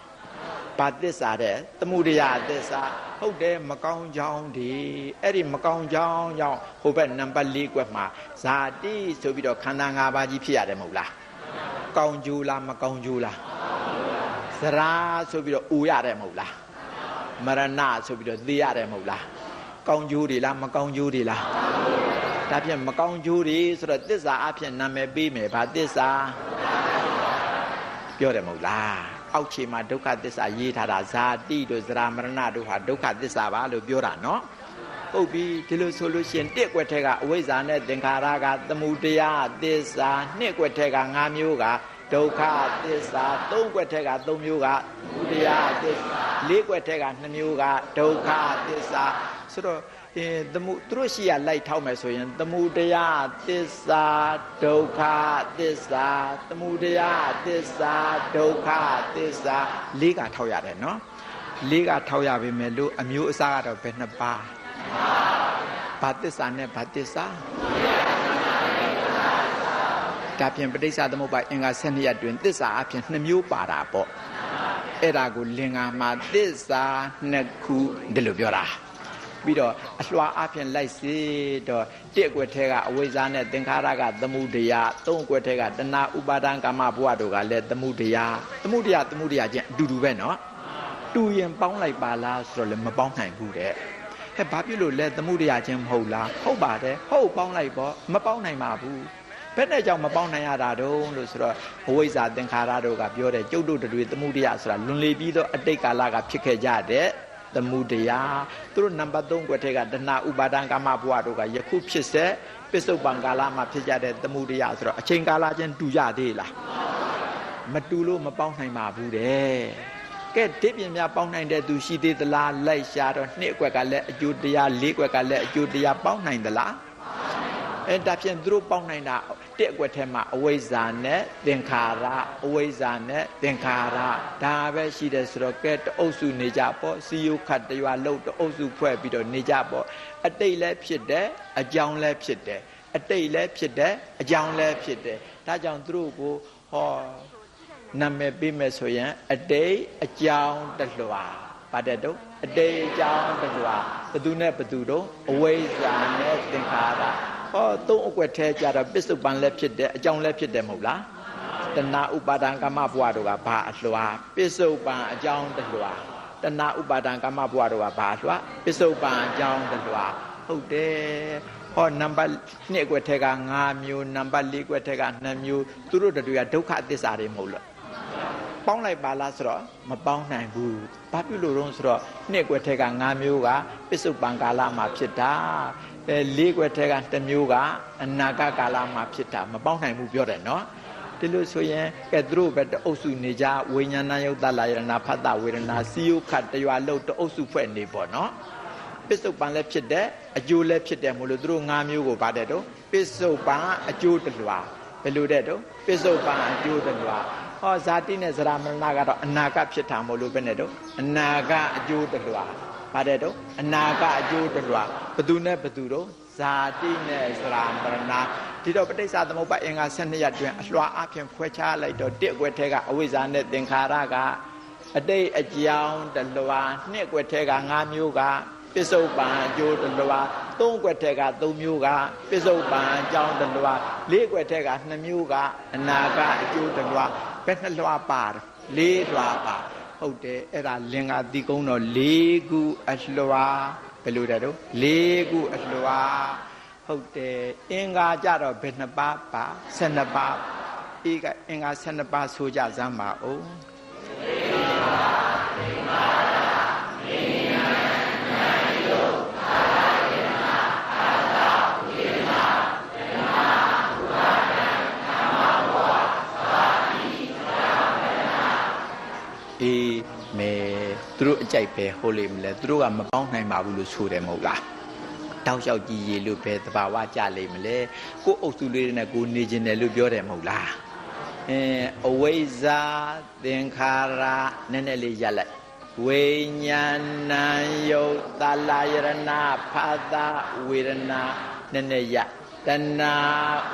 ဗာသစ္စာတဲ့သမုဒယသစ္စာဟုတ်တယ်မကောင်းကြောင်းဒီအဲ့ဒီမကောင်းကြောင်းကြောင့်ဟိုဘက်နံပါတ်၄ကွက်မှာဇာတိဆိုပြီးတော့ခန္ဓာ၅ပါးကြီးဖြစ်ရတယ်မဟုတ်လားကောင်းကျိုးလားမကောင်းကျိုးလားဇရာဆိုပြီးတော့ဥရတယ်မဟုတ်လားမရဏဆိုပြီးတော့သိရတယ်မဟုတ်လားကောင်းကျိုးတွေလားမကောင်းကျိုးတွေလားဒါဖြင့်မကောင်းကျိုးတွေဆိုတော့သစ္စာအဖြစ်နာမည်ပေးမယ်ဗာသစ္စာပြောတယ်မဟုတ်လားအောက်ခြေမှာဒုက္ခသစ္စာရေးထားတာဇာတိတို့ဇရာမရဏတို့ဟာဒုက္ခသစ္စာပါလို့ပြောတာနော်ဟုတ်ပြီဒီလိုဆိုလို့ရှိရင်တစ်ကွက်ထဲကအဝိဇ္ဇာနဲ့သင်္ခါရကသမုဒယသစ္စာနှစ်ကွက်ထဲက၅မျိုးကဒုက္ခသစ္စာသုံးကွက်ထဲက၃မျိုးကသမုဒယသစ္စာ၄ကွက်ထဲက2မျိုးကဒုက္ခသစ္စာဆိုတော့သူတို့ရှိရလိုက်ထောက်မယ်ဆိုရင်သမုဒယသစ္စာဒုက္ခသစ္စာသမုဒယသစ္စာဒုက္ခသစ္စာ၄ကထောက်ရတယ်နော်၄ကထောက်ရပါမယ်လို့အမျိုးအစားကတော့ဘယ်နှပါဘာသစ္စာနဲ့ဘာသစ္စာဒါဖြင့်ပဋိစ္စသမုပ္ပါအင်္ဂါ12ရပ်တွင်သစ္စာအဖြစ်2မျိုးပါတာပေါ့အဲ့ဒါကိုလင်္ကာမှာသစ္စာ2ခုဒီလိုပြောတာပြီးတော့အလွှာအဖြစ်လိုက်စေတော့တစ်ကွက်ထဲကအဝိဇ္ဇာနဲ့သင်္ခါရကသမုဒယသုံးကွက်ထဲကတဏှာဥပါဒံကာမဘဝတို့ကလည်းသမုဒယချင်းအတူတူပဲနော်တူရင်ပေါင်းလိုက်ပါလားဆိုတော့လည်းမပေါင်းနိုင်ဘူးတဲ့ဟဲ့ဘာဖြစ်လို့လဲသမုဒယချင်းမဟုတ်လားဟုတ်ပါတယ်ဟုတ်ပေါင်းလိုက်ပေါ့မပေါင်းနိုင်ပါဘူးဘယ်နဲ့ကြောင့်မပေါင်းနိုင်ရတာတုံးလို့ဆိုတော့အဝိဇ္ဇာသင်္ခါရတို့ကပြောတယ်ကျုပ်တို့တွေသမုဒယဆိုတာလွန်လေပြီးတော့အတိတ်ကာလကဖြစ်ခဲ့ကြတဲ့သမုဒယသူတို့နံပါတ်3ကွက်ထဲကတဏှာဥပါဒံကာမဘဝတို့ကယခုဖြစ်စေပစ္စုပန်ကာလမှာဖြစ်ကြတဲ့သမုဒယဆိုတော့အချိန်ကာလချင်းတူကြသေးလားမတူလို့မပေါင်းနိုင်ပါဘူးတဲ့ကဲဒီပြင်များပေါင်းနိုင်တဲ့သူရှိသေးသလားလိုက်ရှာတော့2ကွက်ကလည်းအကျိုးတရား4ကွက်ကလည်းအကျိုးတရားပေါင်းနိုင်သလား ဒါဖြင့်သူတို့ပေါင်းနိုင်တာတက်အကွက်ထဲမှာအဝိဇ္ဇာနဲ့သင်္ခါရအဝိဇ္ဇာနဲ့သင်္ခါရဒါပဲရှိတယ်ဆိုတော့ကဲတအုပ်စုနေကြပေါ့စီယုခတ်တရွာလုံးတအုပ်စုဖွဲ့ပြီးတော့နေကြပေါ့အတိတ်လည်းဖြစ်တယ်အကြောင်းလည်းဖြစ်တယ်အတိတ်လည်းဖြစ်တယ်အကြောင်းလည်းဖြစ်တယ်ဒါကြောင့်သူတို့ကိုဟောနာမည်ပေးမယ်ဆိုရင်အတိတ်အကြောင်းတလွှာပါတယ်တော့အတိတ်အကြောင်းတလွှာဘသူနဲ့ဘသူတော့အဝိဇ္ဇာနဲ့သင်္ခါရဟောသုံးအကွက်ထဲကြတော့ပစ္စုပန်လည်းဖြစ်တယ်အကြောင်းလည်းဖြစ်တယ်မဟုတ်လားတဏှာဥပါဒံကာမဘဝတို့ကဘာအလွှာပစ္စုပန်အကြောင်းတလွှာတဏှာဥပါဒံကာမဘဝတို့ကဘာအလွှာပစ္စုပန်အကြောင်းတလွှာဟုတ်တယ်ဟောနံပါတ်2အကွက်ထဲက5မျိုးနံပါတ်4အကွက်ထဲက2မျိုးသူတို့တွေကဒုက္ခသစ္စာတွေမဟုတ်လားပေါင်းလိုက်ပါလားဆိုတော့မပေါင်းနိုင်ဘူးဘာဖြစ်လို့တော့ဆိုတော့2အကွက်ထဲက5မျိုးကပစ္စုပန်ကာလမှာဖြစ်တာ4ကွက်ထဲက2မျိုးကအနာဂတ်ကာလမှာဖြစ်တာမပေါင်းနိုင်ဘူးပြောတယ်နော်ဒီလိုဆိုရင်ကဲသူတို့ပဲတအုပ်စုနေကြဝိညာဏယုတ်တလာယရဏဖတ်တဝေဒနာစီယုခတ်တရွာလုံးတအုပ်စုဖွဲ့နေပေါ့နော်ပစ္စုပန်လည်းဖြစ်တယ်အကျိုးလည်းဖြစ်တယ်မို့လို့သူတို့5မျိုးကိုပါတယ်တော့ပစ္စုပန်အကျိုးတလွှာဘယ်လိုတဲ့တော့ပစ္စုပန်အကျိုးတလွှာဟောဇာတိနဲ့ဇရာမရဏကတော့အနာဂတ်ဖြစ်တာမို့လို့ပဲနဲ့တော့အနာဂတ်အကျိုးတလွှာပါတယ်တော့အနာဂတ်အကျိုးတလွှာဘသူနဲ့ဘသူတော့ဇာတိနဲ့ဇရာမရဏဒီတော့ပဋိစ္စသမုပ္ပါအင်္ဂါ12ရပ်တွင်အလွှာအပြင်ခွဲခြားလိုက်တော့တစ်အကွက်ထဲကအဝိဇ္ဇာနဲ့သင်္ခါရကအတိတ်အကြောင်းတလွှာ2အကွက်ထဲက5မျိုးကပစ္စုပန်အကျိုးတလွှာ3အကွက်ထဲက3မျိုးကပစ္စုပန်အကြောင်းတလွှာ4အကွက်ထဲက2မျိုးကအနာဂတ်အကျိုးတလွှာဘယ်နှလွှာပါ4လွှာပါဟုတ်တယ်အဲ့ဒါလင်္ကာတိကုံးတော့4ခုအလွှာဘယ်လိုတဲ့တော့4ခုအလွှာဟုတ်တယ်အင်္ဂါကြတော့ဘယ်နှပါပါ12ပါအေးကအင်္ဂါ12ပါဆိုကြစမ်းပါဦးအေးမဲသူတို့အကြိုက်ပဲဟိုလိမ့်မလဲသူတို့ကမပေါင်းနိုင်ပါဘူးလို့ဆိုတယ်မဟုတ်လားတောက်လျှောက်ကြည်ရည်လို့ပဲသဘာဝကြလိမ့်မလဲကိုယ်အုပ်စုလေးနဲ့ကိုနေခြင်းတယ်လို့ပြောတယ်မဟုတ်လားအဝိဇ္ဇာသင်္ခါရနည်းနည်းလေးရပ်လိုက်ဝိညာဏယုတ်တလာယရဏဖာသဝေဒနာနည်းနည်းရပ်တဏှာ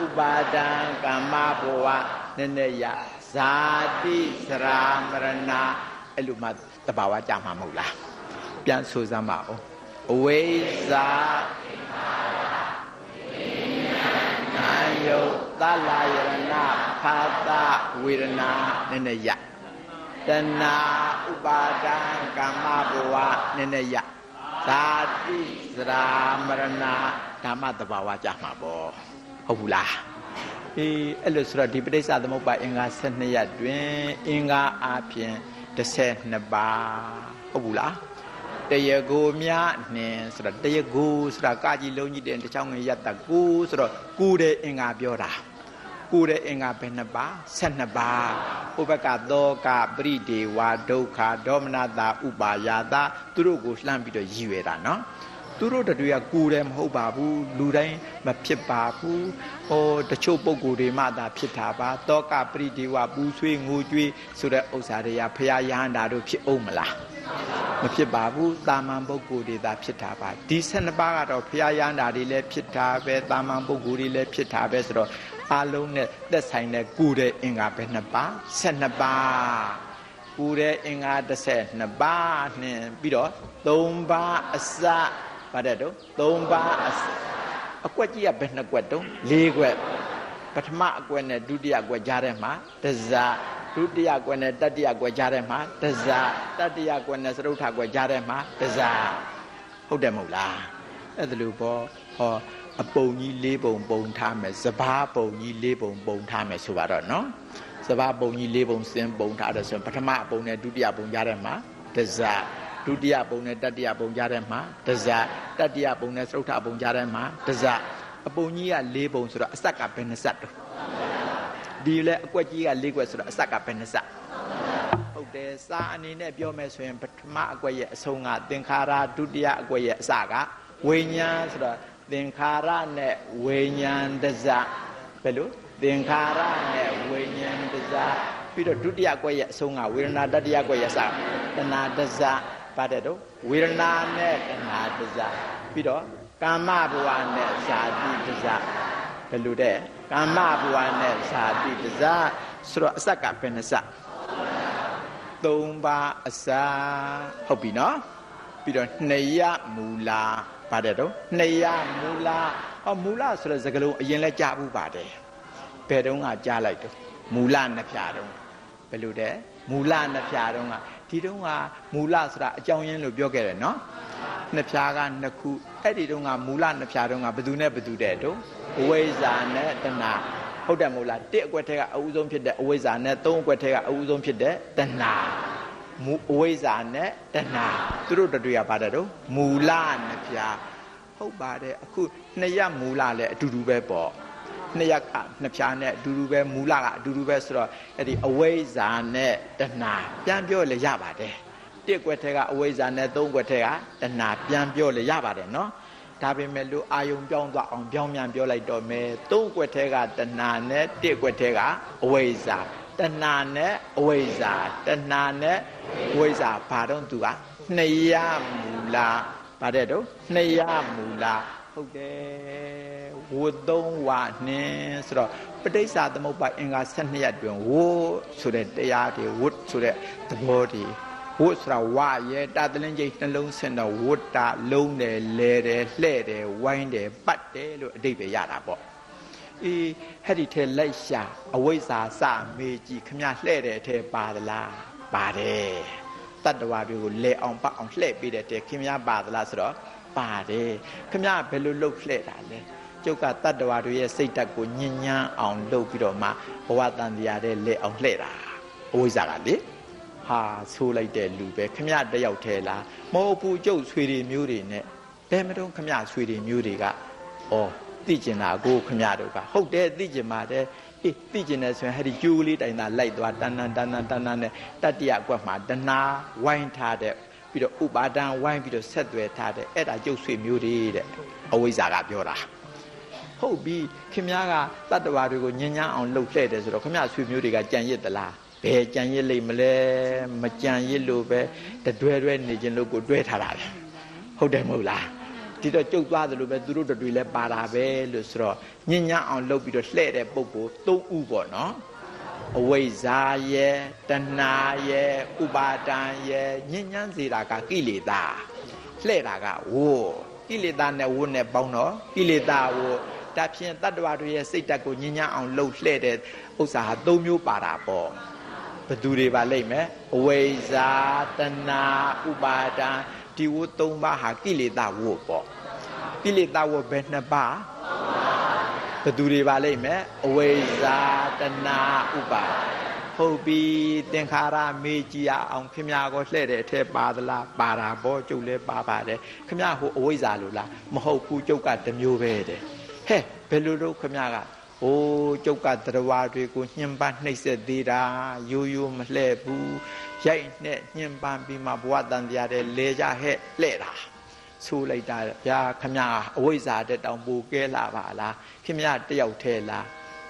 ဥပါဒံကာမဘဝနည်းနည်းရပ်ဇာတိစရာမရဏအဲ့လိုမှတဘာဝကြမှာမဟုတ်လားပြန်ဆိုစမ်းပါဦးအဝိဇ္ဇာနာယုတ်တလာယရဏဖာသဝေဒနာနည်းနည်းရတဏှာဥပါဒံကာမဘဝနည်းနည်းရဇာတိစရာမရဏဓမ္မတဘာဝကြမှာပေါ့ဟုတ်ဘူးလားအေးအဲ့လိုဆိုတော့ဒီပဋိစ္စသမုပ္ပါအင်္ဂါ12ရပ်တွင်အင်္ဂါအပြင်12ပါးဟုတ်ဘူးလားတရကိုမြနှင်ဆိုတော့တရကိုဆိုတာကာကြီးလုံးကြီးတဲ့တချောင်းငယ်ရတကိုဆိုတော့ကိုတဲ့အင်္ဂါပြောတာကိုတဲ့အင်္ဂါဘယ်နှပါ12ပါးဥပကသောကပရိဒေဝဒုက္ခဒေါမနတာဥပါယာတာသူတို့ကိုလှမ်းပြီးတော့ရည်ရွယ်တာနော်သူတို့တွေကကိုယ်တယ်မဟုတ်ပါဘူးလူတိုင်းမဖြစ်ပါဘူးဟိုတချို့ပုဂ္ဂိုလ်တွေမှသာဖြစ်တာပါတောကပရိဒေဝပူဆွေးငိုကြွေးဆိုတဲ့ဥစ္စာတွေကဖရာယဟန္တာတို့ဖြစ်အောင်မလားမဖြစ်ပါဘူးတာမန်ပုဂ္ဂိုလ်တွေသာဖြစ်တာပါဒီ12ပါးကတော့ဖရာယဟန္တာတွေလည်းဖြစ်တာပဲတာမန်ပုဂ္ဂိုလ်တွေလည်းဖြစ်တာပဲဆိုတော့အလုံးနဲ့သက်ဆိုင်တဲ့ကိုယ်တဲ့အင်္ဂါပဲ2ပါး12ပါးကိုယ်တဲ့အင်္ဂါ12ပါးနဲ့ပြီးတော့3ပါးအစပါတယ်တော့3ပါးအကွက်ကြီးကဘယ်နှကွက်တုံး4ကွက်ပထမအကွက်နဲ့ဒုတိယအကွက်ကြားထဲမှာတဇာဒုတိယကွက်နဲ့တတိယကွက်ကြားထဲမှာတဇာတတိယကွက်နဲ့သရုပ်ထကွက်ကြားထဲမှာတဇာဟုတ်တယ်မဟုတ်လားအဲ့ဒါလို့ပေါ့ဟောအပုံကြီး၄ပုံပုံထားမယ်စဘာပုံကြီး၄ပုံပုံထားမယ်ဆိုပါတော့နော်စဘာပုံကြီး၄ပုံစင်ပုံထားတယ်ဆိုပထမအပုံနဲ့ဒုတိယပုံကြားထဲမှာတဇာဒုတိယပုံနဲ့တတိယပုံကြားထဲမှာတဇာတတိယပုံနဲ့သရုပ်ထပုံကြားထဲမှာတဇာအပုံကြီးက၄ပုံဆိုတော့အစက်ကဘယ်နှစက်တော့ဒီလေအကွက်ကြီးက၄ကွက်ဆိုတော့အစက်ကဘယ်နှစက်ဟုတ်တယ်စာအနေနဲ့ပြောမယ်ဆိုရင်ပထမအကွက်ရဲ့အဆုံးကသင်္ခါရဒုတိယအကွက်ရဲ့အစကဝိညာဉ်ဆိုတော့ သင်္ခါရနဲ့ဝိညာဉ်တစဘယ်လိုသင်္ခါရနဲ့ဝိညာဉ်တစပြီးတော့ဒုတိယကွက်ရဲ့အဆုံးကဝေဒနာတတိယကွက်ရဲ့စတဏတစပါတယ်တော့ဝေဒနာနဲ့တဏတစပြီးတော့ကာမဘဝနဲ့ဇာတိတစဘယ်လိုတဲ့ကာမဘဝနဲ့ဇာတိတစဆိုတော့အစကဘယ်နှစ3ပါးအစဟုတ်ပြီနော်ပြီးတော့နှစ်ရမူလာပါတယ်တော့နှစ်ရမူလာမူလဆိုတဲ့စကားလုံးအရင်လဲကြားဘူးပါတယ်ဘယ်တုန်းကကြားလိုက်တော့မူလနှစ်ဖြာတုန်းဘယ်လိုတဲ့မူလနှစ်ဖြာတုန်းကဒီတုန်းကမူလဆိုတာအကြောင်းရင်းလို့ပြောခဲ့တယ်နော်နှစ်ဖြာကနှစ်ခုအဲ့ဒီတုန်းကမူလနှစ်ဖြာတုန်းကဘယ်သူနဲ့ဘယ်သူတဲ့တုန်းအဝိဇ္ဇာနဲ့တဏှာဟုတ်တယ်မို့လားတစ်အကွက်ထဲကအဥဆုံးဖြစ်တဲ့အဝိဇ္ဇာနဲ့သုံးအကွက်ထဲကအဥဆုံးဖြစ်တဲ့တဏှာမူအဝိဇ္ဇာနဲ့တဏှာသူတို့တွေ့ရပါတယ်တော့မူလနှစ်ဖြာဟုတ်ပါတယ်အခုနှစ်ရမူလလည်းအတူတူပဲပေါ့နှစ်ရကနှစ်ဖြာနဲ့အတူတူပဲမူလကအတူတူပဲဆိုတော့အဲ့ဒီအဝိဇ္ဇာနဲ့တဏှာပြန်ပြောလည်းရပါတယ်တစ်ကွက်ထဲကအဝိဇ္ဇာနဲ့သုံးကွက်ထဲကတဏှာပြန်ပြောလည်းရပါတယ်နော်ဒါပေမဲ့လို့အာယုံပြောင်းသွားအောင်ပြောင်းမြန်ပြောလိုက်တော့မယ်သုံးကွက်ထဲကတဏှာနဲ့တစ်ကွက်ထဲကအဝိဇ္ဇာတဏှာနဲ့အဝိဇ္ဇာတဏှာနဲ့အဝိဇ္ဇာဘာတော့သူကနှစ်ရမူလဗါတဲ့တော့နှစ်ရမူလဟုတ်တယ်ဝတ်သုံးဝနှင်းဆိုတော့ပဋိစ္စသမုပ္ပါအင်္ဂါ12ရပ်တွင်ဝတ်ဆိုတဲ့တရားတွေဝတ်ဆိုတဲ့သဘောတွေဝတ်ဆိုတာဝရဲ့တာတလင်းကျိနှလုံးဆင်တော့ဝတ်တာလုံးတယ်လဲတယ်လှဲ့တယ်ဝိုင်းတယ်ပတ်တယ်လို့အဓိပ္ပာယ်ရတာပေါ့အေးဟဲ့ဒီထဲလိုက်ရှာအဝိဇ္ဇာစမေးကြည့်ခမလှဲ့တဲ့အထဲပါသလားပါတယ်တတ္တဝါတွေကိုလဲအောင်ပတ်အောင်လှဲ့ပေးတဲ့တဲခင်ဗျားပါသလားဆိုတော့ပါတယ်ခင်ဗျားဘယ်လိုလုပ်လှဲ့တာလဲကျုပ်ကတတ္တဝါတွေရဲ့စိတ်ဓာတ်ကိုညဉ့်ညမ်းအောင်လုပ်ပြီးတော့မှဘဝတန်တရားတဲ့လဲအောင်လှဲ့တာအဝိဇ္ဇာကလေဟာဆိုးလိုက်တဲ့လူပဲခမရတယောက်ထဲလားမဟုတ်ဘူးကျုပ်ဆွေတွေမျိုးတွေနဲ့ဘယ်မတုံးခမရဆွေတွေမျိုးတွေကဩသိကျင်တာကိုခမရတို့ကဟုတ်တယ်သိကျင်ပါတယ်အေးသိကျင်တယ်ဆိုရင်ဟဲ့ဒီကျိုးလေးတိုင်သာလိုက်သွားတန်းနဲ့တတ္တိယကွက်မှာတဏှာဝိုင်းထားတဲ့ပြီးတော့ဥပါဒံဝိုင်းပြီးတော့ဆက်သွယ်ထားတဲ့အဲ့ဒါကျုပ်ဆွေမျိုးတွေတဲ့အဝိဇ္ဇာကပြောတာဟုတ်ပြီခင်ဗျားကတတ္တဝါတွေကိုညဉ့်ညမ်းအောင်လှုပ်လှဲ့တယ်ဆိုတော့ခင်ဗျားဆွေမျိုးတွေကကြံရစ်သလားဘယ်ကြံရစ်လိမ့်မလဲမကြံရစ်လို့ပဲတွဲနေခြင်းလို့ကိုတွဲထားတာပဲဟုတ်တယ်မဟုတ်လားဒီတော့ကျုပ်သွားတယ်လို့ပဲသူတို့တွေလည်းပါတာပဲလို့ဆိုတော့ညဉ့်ညမ်းအောင်လှုပ်ပြီးတော့လှဲ့တဲ့ပုဂ္ဂိုလ်၃ဦးပေါ့နော်အဝိဇ္ဇာရဲ့တဏှာရဲ့ဥပါဒံရဲ့ညဉ့်ညမ်းစေတာကကိလေသာလှဲ့တာကဝို့ကိလေသာနဲ့ဝို့နဲ့ပေါင်းတော့ကိလေသာဝို့ဒါဖြင့်တတ္တဝါတွေရဲ့စိတ်ဓာတ်ကိုညဉ့်ညမ်းအောင်လှုပ်လှဲ့တဲ့ဥစ္စာဟာ၃မျိုးပါတာပေါ့ဘယ်သူတွေပါလိမ့်မယ်အဝိဇ္ဇာတဏှာဥပါဒံဒီဝတ်၃ပါးဟာကိလေသာဝတ်ပေါ့ကိလေသာဝတ်ဘယ်နှစ်ပါးဘယ်သူတွေပါလိမ့်မယ်အဝိဇ္ဇာတဏှာဥပါဒံဟုတ်ပြီသင်္ခါရမေးကြည့်အောင်ခင်ဗျာကိုလှဲ့တဲ့အထဲပါသလားပါတာပေါ့ကျုပ်လည်းပါပါတယ်ခင်ဗျာဟိုအဝိဇ္ဇာလို့လားမဟုတ်ဘူးကျုပ်ကတစ်မျိုးပဲတဲ့ဟဲ့ဘယ်လိုလုပ်ခင်ဗျာကအိုးကျုပ်ကတရားတွေကိုညှဉ်းပန်းနှိပ်စက်သေးတာရိုးရိုးမလှဲ့ဘူးရိုက်နဲ့ညှဉ်းပန်းပြီးမှဘဝတန်တရားတဲ့လဲကြဟဲ့လှဲ့တာဆိုးလိုက်တာဗျာခမအဝိဇ္ဇာတဲ့တောင်ပူကဲလာပါလားခင်ဗျာတယောက်ထဲလား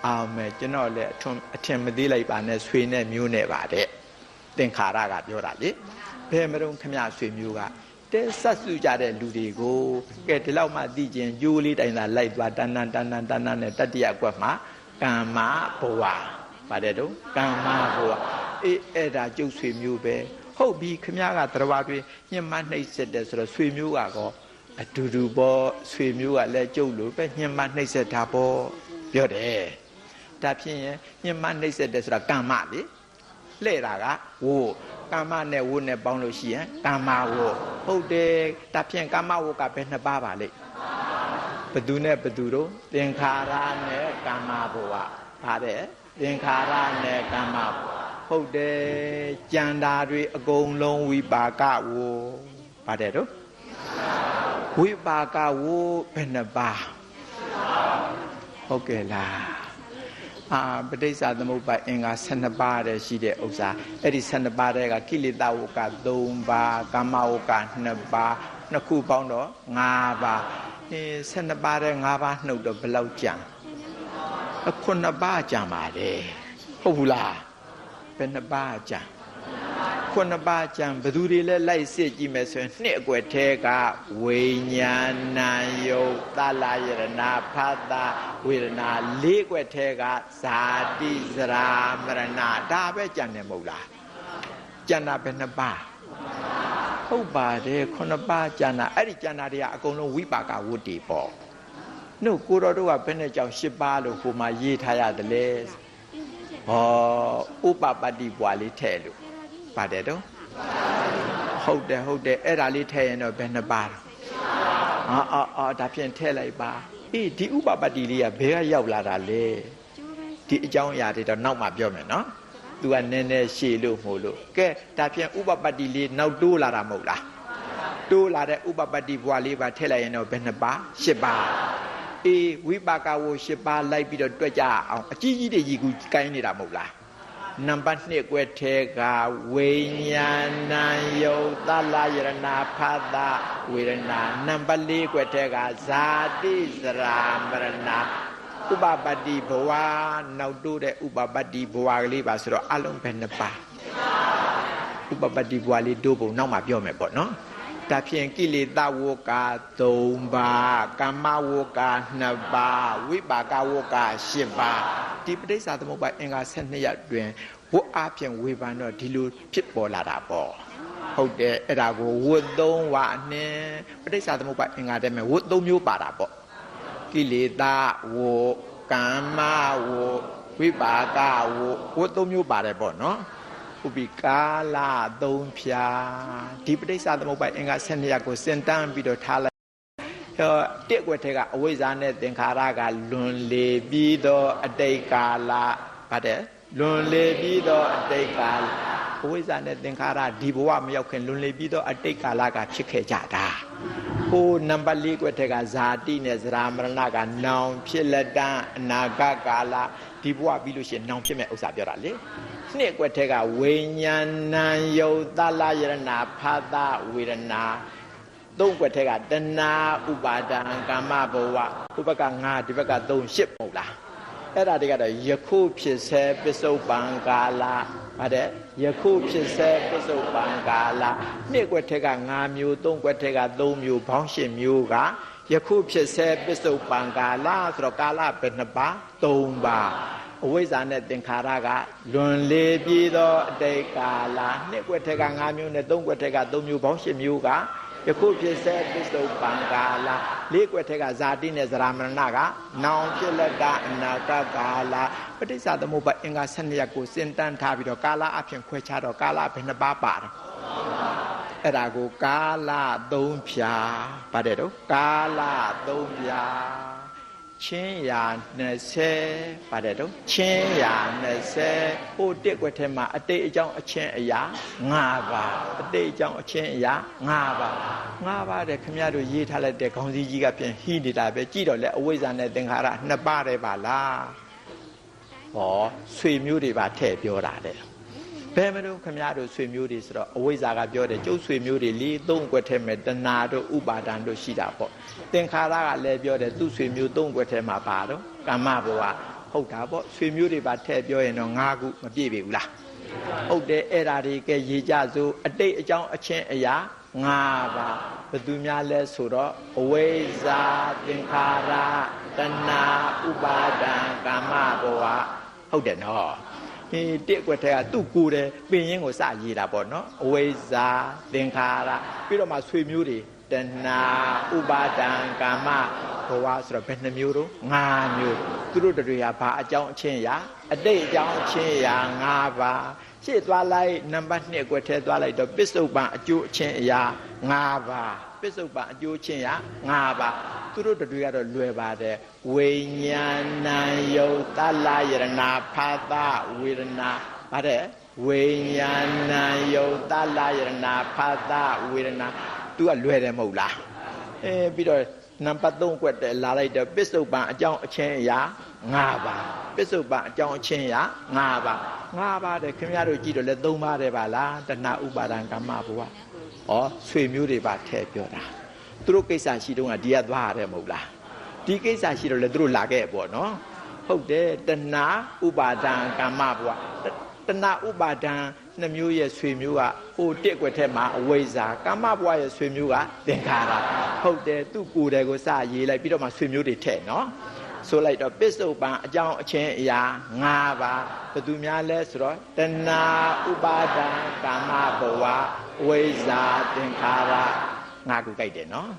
အာမဲကျွန်တော်လည်းအထင်မသေးလိုက်ပါနဲ့ဆွေနဲ့မျိုးနဲ့ပါတဲ့သင်္ခါရကပြောတာလေဘယ်မတော့ခမဆွေမျိုးကတဲဆက်စုကြတဲ့လူတွေကိုကဲဒီလောက်မှသိကျင်ကျိုးလေးတိုင်သာလိုက်သွားတဏ္ဍနဲ့တတ္တိယကွက်မှာကမ္မဘဝပါတယ်တော့ကမ္မဘဝအေးအဲ့ဒါကျုပ်ဆွေမျိုးပဲဟုတ်ပြီခမကတရားတွေညှဉ်းမနှိပ်စက်တယ်ဆိုတော့ဆွေမျိုးကတော့အတူတူပေါ့ဆွေမျိုးကလည်းကျုပ်လိုပဲညှဉ်းမနှိပ်စက်တာပေါ့ပြောတယ်ဒါဖြင့်ညှဉ်းမနှိပ်စက်တယ်ဆိုတာကမ္မလေလှဲ့တာကဝို့ကမ္မနဲ့ဝို့နဲ့ပေါင်းလို့ရှိရင်ကမ္မဝို့ဟုတ်တယ်ဒါဖြင့်ကမ္မဝို့ကဘယ်နှစ်ပါးပါလိမ့်ဘသူနဲ့ဘသူတို့သင်္ခါရနဲ့ကမ္မဘဝပါတယ်သင်္ခါရနဲ့ကမ္မဟုတ်တယ်ကြံတာတွေအကုန်လုံးဝိပါကဝို့ပါတယ်တို့ဝိပါကဝို့ဘယ်နှစ်ပါးဟုတ်ကဲ့လားပဋိစ္စသမုပ္ပါအင်္ဂါ12ပါးတည်းရှိတဲ့ဥစ္စာအဲ့ဒီ12ပါးတည်းကကိလေသာဝက3ပါးကာမဝက2ပါးနှစ်ခုပေါင်းတော့5ပါး 12ပါးတဲ့5ပါးနှုတ်တော့ဘယ်လောက်ကြံ9ပါးကြံပါတယ်ဟုတ်ဘူးလားဘယ်နှပါးကြံ9ပါးကြံဘသူတွေလဲလိုက်စစ်ကြည့်မယ်ဆိုရင်နှစ်အကွက်ထဲကဝိညာဏယုတ်သလယရဏဖတ်တာဝေဒနာ၄ကွက်ထဲကဇာတိဇရာမရဏဒါပဲကြံတယ်မဟုတ်လားကြံတာဘယ်နှပါးဟုတ်ပါတယ်9ပါးကြံတာအဲ့ဒီကြံတာတွေကအကုန်လုံးဝိပါကဝတ္တိပေါ့နှုတ်ကိုတော်တို့ကဘယ်နဲ့ကြောင့်10ပါးလို့ဟိုမှာရေးထားရတယ်လေဟောဥပပတ္တိဘွာလေးထဲလို့ပါတယ်တော့ဟုတ်တယ်အဲ့ဒါလေးထဲရင်တော့ဘယ်နှပါးဒါဖြင့်ထဲလိုက်ပါအေးဒီဥပပတ္တိလေးကဘယ်ကရောက်လာတာလဲဒီအကြောင်းအရာတွေတော့နောက်မှပြောမယ်နော်သူကနည်းနည်းရှည်လို့မို့လို့ကဲဒါဖြင့်ဥပပတ္တိလေးနောက်တိုးလာတာမဟုတ်လားတိုးလာတဲ့ဥပပတ္တိဘွာလေးပါထည့်လိုက်ရင်တော့ဘယ်နှပါး10ပါးအေးဝိပါကဝ10ပါးလိုက်ပြီးတော့တွက်ကြအောင်အကြီးကြီးတွေကြီးကူကိုင်းနေတာမဟုတ်လားနံပါတ်2ကွက်ထဲကဝိညာဏယုတ်သလယရဏဖတ်တာဝေဒနာနံပါတ်4ကွက်ထဲကဇာတိဇရာမရဏဥပပတ္တိဘဝနောက်တိုးတဲ့ဥပပတ္တိဘဝကလေးပါဆိုတော့အလုံးပဲ2ပါးဥပပတ္တိဘဝလေးတို့ပုံနောက်မှပြောမယ်ပေါ့နော်ဒါဖြင့်ကိလေသာဝက3ပါးကာမဝက2ပါးဝိပါကဝက10ပါးဒီပဋိစ္စသမုပ္ပါအင်္ဂါ12ရပ်တွင်ဝတ်အားဖြင့်ဝေဖန်တော့ဒီလိုဖြစ်ပေါ်လာတာပေါ့ဟုတ်တယ်အဲ့ဒါကိုဝတ်3ဝနဲ့ပဋိစ္စသမုပ္ပါအင်္ဂါတည်းမဲ့ဝတ်3မျိုးပါတာပေါ့ကိလေသာဝကာမဝဝိပါကဝတ်3မျိုးပါတယ်ပေါ့နော်ဥပိကာလ3ဖြာဒီပဋိစ္စသမုပ္ပါအင်္ဂါ12ရပ်ကိုစင်တန်းပြီးတော့ထားလိုက်တစ်ကွက်ထဲကအဝိဇ္ဇာနဲ့သင်္ခါရကလွန်လေပြီးတော့အတိတ်ကာလဗါတဲ့လွန်လေပြီးတော့အတိတ်ကာလအဝိဇ္ဇာနဲ့သင်္ခါရဒီဘဝမရောက်ခင်လွန်လေပြီးတော့အတိတ်ကာလကဖြစ်ခဲ့ကြတာဟိုနံပါတ်4ကွက်ထဲကဇာတိနဲ့ဇရာမရဏကနောင်ဖြစ်လက်တန်းအနာဂတ်ကာလဒီဘဝပြီးလို့ရှိရင်နောင်ဖြစ်မဲ့ဥစ္စာပြောတာလေနှစ်ကွက်ထဲကဝိညာဏယုတ်သလယရဏဖတ်တာဝေဒနာ3ကွက်ထဲကတဏှာဥပါဒံကာမဘဝဥပက9ဒီဘက်က3 8မဟုတ်လားအဲ့ဒါတွေကတော့ယခုဖြစ်ဆဲပစ္စုပန်ကာလဗါတဲ့ယခုဖြစ်ဆဲပစ္စုပန်ကာလနှစ်ကွက်ထဲက9မျိုး3ကွက်ထဲက3မျိုးဘောင်း8မျိုးကယခုဖြစ်ဆဲပစ္စုပန်ကာလဆိုတော့ကာလဘယ်နှပါ3ပါအဝိဇ္ဇာနဲ့သင်္ခါရကလွန်လေပြီးသောအတိတ်ကာလနှစ်ကွက်ထဲက9မျိုးနဲ့3ကွက်ထဲက3မျိုးဘောင်း8မျိုးကယခုဖြစ်ဆဲပစ္စုပန်ကာလ4ကွက်ထဲကဇာတိနဲ့ဇရာမရဏကနောင်ဖြစ်လက်တာအနာဂတ်ကာလပဋိစ္စသမုပ္ပါအင်္ဂါ12ရပ်ကိုစင်တန်းထားပြီးတော့ကာလအဖြစ်ခွဲခြားတော့ကာလဘယ်နှပါပါတော့အဲ့ဒါကိုကာလ3ဖြာဗါတဲ့တော့ကာလ3ဖြာချင်းရာ20ပါတယ်တော့ချင်းရာ20ဟိုတစ်ကွက်ထဲမှာအတိတ်အကြောင်းအချင်းအရာ5ပါးအတိတ်အကြောင်းအချင်းအရာ5ပါး5ပါးတဲ့ခင်ဗျားတို့ရေးထားလိုက်တဲ့ခေါင်းစည်းကြီးကပြန်ဟိနေတာပဲကြည့်တော့လေအဝိဇ္ဇာနဲ့သင်္ခါရ2ပါးတည်းပါလားဟောဆွေမျိုးတွေပါထည့်ပြောတာတဲ့ဘယ်မလို့ခမရတို့ဆွေမျိုးတွေဆိုတော့အဝိဇ္ဇာကပြောတယ်ကျုပ်ဆွေမျိုးတွေ3ကွက်ထဲမှာတဏှာတို့ဥပါဒံတို့ရှိတာပေါ့သင်္ခါရကလည်းပြောတယ်သူ့ဆွေမျိုး3ကွက်ထဲမှာပါတော့ကာမဘဝဟုတ်တာပေါ့ဆွေမျိုးတွေပါထည့်ပြောရင်တော့5ခုမပြည့်ပြီဘူးလားဟုတ်တယ်အဲ့ဓာတွေကရေကြစို့အတိတ်အကြောင်းအချင်းအရာ5ပါဘယ်သူများလဲဆိုတော့အဝိဇ္ဇာသင်္ခါရတဏှာဥပါဒံကာမဘဝဟုတ်တယ်နော်တစ်ကွက်ထဲကသူ့ကိုယ်တယ်ပင်ရင်းကိုစရေးတာပေါ့နော်အဝိဇ္ဇာသင်္ခါရပြီးတော့မှဆွေမျိုးတွေတဏှာဥပါဒံကာမဘဝဆိုတော့ဘယ်နှမျိုးတော့5မျိုးသူတို့တွေကဘာအကြောင်းအချင်းရာအတိတ်အကြောင်းအချင်းရာ5ပါရှေ့သွားလိုက်နံပါတ်2ကွက်ထဲသွားလိုက်တော့ပစ္စုပန်အကျိုးအချင်းအရာ5ပါပစ္စုပန်အကျိုးချင်းရာ5ပါသူတို့တွေကတော့လွယ်ပါတယ်ဝိညာဏယုတ်သလယရဏဖာသဝေဒနာဗါတဲ့ဝိညာဏယုတ်သလယရဏဖာသဝေဒနာသူကလွယ်တယ်မဟုတ်လားပြီးတော့နံပါတ်3ကွက်တယ်လာလိုက်တော့ပစ္စုပန်အကြောင်းအချင်းအရာ5ပါပစ္စုပန်အကြောင်းအချင်းအရာ5ပါ5ပါတဲ့ခင်ဗျားတို့ကြည့်တော့လဲ3ပါတယ်ပါလားတဏှာဥပါဒံကာမဘဝဩဆွေမျိုးတွေပါထည့်ပြောတာ သူတို့ကိစ္စရှိတော့ကဒီကသွားရတယ်မဟုတ်လားဒီကိစ္စရှိတော့လေသူတို့လာခဲ့ပေါ့နော်ဟုတ်တယ်တဏှာဥပါဒံကာမဘဝတဏှာဥပါဒံနှမျိုးရဲ့ဆွေမျိုးကဟိုတစ်ွက်ထဲမှာအဝိဇ္ဇာကာမဘဝရဲ့ဆွေမျိုးကသင်္ခါရဟုတ်တယ်သူ့ကိုယ်တယ်ကိုစရေးလိုက်ပြီးတော့မှဆွေမျိုးတွေထည့်နော်ဆိုလိုက်တော့ပစ္စုပန်အကြောင်းအချင်းအရာ၅ပါးဘယ်သူများလဲဆိုတော့တဏှာဥပါဒံကာမဘဝအဝိဇ္ဇာသင်္ခါရ၅ခုကြိုက်တယ်နော်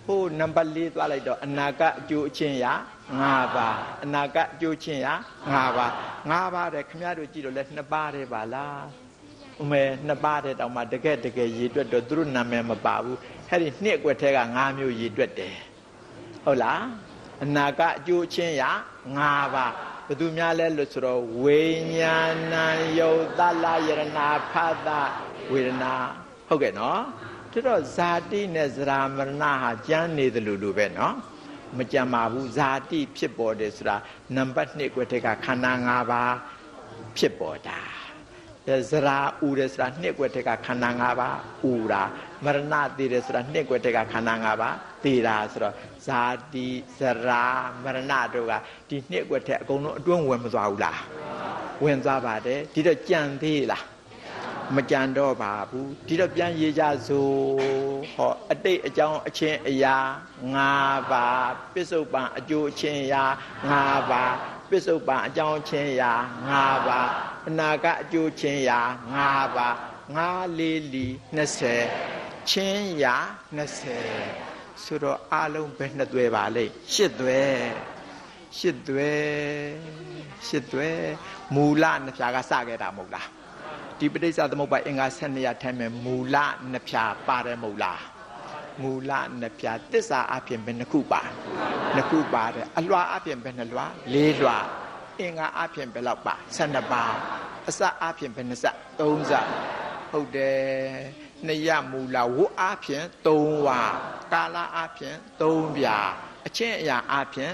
ဟိုနံပါတ်၄သွားလိုက်တော့အနာကအကျိုးအချင်းရာ၅ပါးအနာကအကျိုးချင်းရာ၅ပါး၅ပါးတဲ့ခင်ဗျားတို့ကြည့်တော့လဲ2ပါးတည်းပါလားဥမဲ2ပါးတည်းတောင်မှတကယ်ရေတွက်တော့သူတို့နာမည်မပါဘူးအဲ့ဒီနှစ်ကွက်ထဲက5မျိုးရေတွက်တယ်ဟုတ်လားအနာကအကျိုးချင်းရာ5ပါးဘယ်သူများလဲလို့ဆိုတော့ဝိညာဏယုတ်တလယရဏဖတ်တဝေဒနာဟုတ်ကဲ့နော်တော့ဇာတိနဲ့ဇရာမရဏဟာကျမ်းနေတယ်လို့ပဲနော်မကြံပါဘူးဇာတိဖြစ်ပေါ်တယ်ဆိုတာနံပါတ်2ကွက်တက်ကခန္ဓာ5ပါးဖြစ်ပေါ်တာဇရာဥတယ်ဆိုတာ2ကွက်တက်ကခန္ဓာ5ပါးဥတာမရဏတည်တယ်ဆိုတာ2ကွက်တက်ကခန္ဓာ5ပါးတည်တာဆိုတော့ဇာတိဇရာမရဏတို့ကဒီ2ကွက်တက်အကုန်လုံးအတွင်းဝင်မသွားဘူးလားဝင်သွားပါတယ်ဒီတော့ကြံသေးလားမကြံတော့ပါဘူးဒီတော့ပြန်ရေးကြစို့ဟောအတိတ်အကြောင်းအချင်းအရာ5ပါးပစ္စုပန်အကျိုးအချင်းအရာ5ပါးပစ္စုပန်အကြောင်းအချင်းအရာ5ပါးအနာကအကျိုးချင်းအရာ5ပါး5 4 လီ20ချင်းရာ20ဆိုတော့အလုံးပဲ2သွဲပါလေ8သွဲမူလနှစ်ဖြာကစခဲ့တာမဟုတ်လားဒီပဋိစ္စသမုပ္ပါအင်္ဂါ12ရထိုင်မဲ့မူလနှစ်ဖြာပါတယ်မဟုတ်လားမူလနှစ်ဖြာတစ္ဆာအပြင်ပဲ2ခုပါ2ခုပါတယ်အလွှာအပြင်ပဲ2လွှာ4လွှာအင်္ဂါအပြင်ပဲလောက်ပါ12ပါအစအပြင်ပဲ20 3စဟုတ်တယ်နှစ်ရမူလဝတ်အပြင်3ဝါကာလအပြင်3ပြာအချင်းအရာအပြင်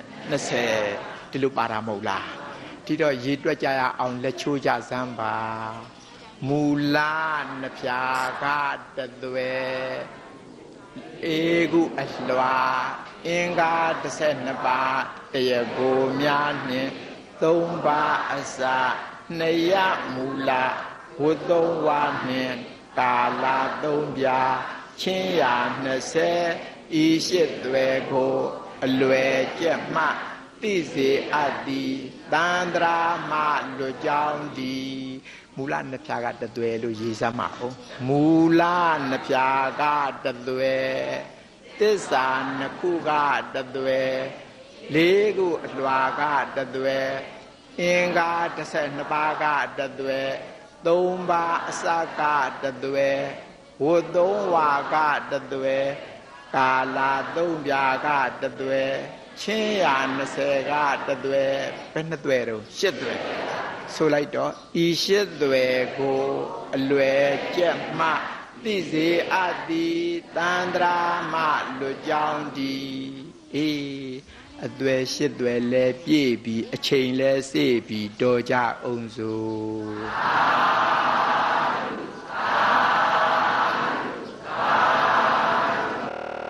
20ဒီလိုပါတာမဟုတ်လားဒီတော့ရေတွက်ကြရအောင်လက်ချိုးကြစမ်းပါမူလနှစ်ဖြာကတသွဲဧကုအလွှာအင်္ဂါ12ပါးတရကိုများနှင့်3ပါးအစနှစ်ရမူလဝတ်3ဝါနှင့်ကာလ3ပြာချင်းရာ20ဤ8သွဲကိုအလွယ်ကျက်မှသိစေအပ်သည်တန္တရာမလွတ်ကြောင်းသည်မူလနှစ်ဖြာကတသွဲလို့ရေးစမ်းပါဦးမူလနှစ်ဖြာကတသွဲသစ္စာနှစ်ခုကတသွဲ4ခုအလွှာကတသွဲအင်္ဂါ12ပါးကတသွဲ3ပါးအစကတသွဲဝတ်3ဝါကတသွဲကာလ3ပြာကတသွဲချင်းရာ20ကတသွဲဘယ်2သွဲတော့8သွဲဆိုလိုက်တော့ဤ8သွဲကိုအလွယ်ကျက်မှသိစေအပ်သည်တန္တရာမလွတ်ကြောင်းသည်အေးအသွဲ8သွဲလဲပြည့်ပြီးအချိန်လဲစေ့ပြီးတော်ကြအောင်စို့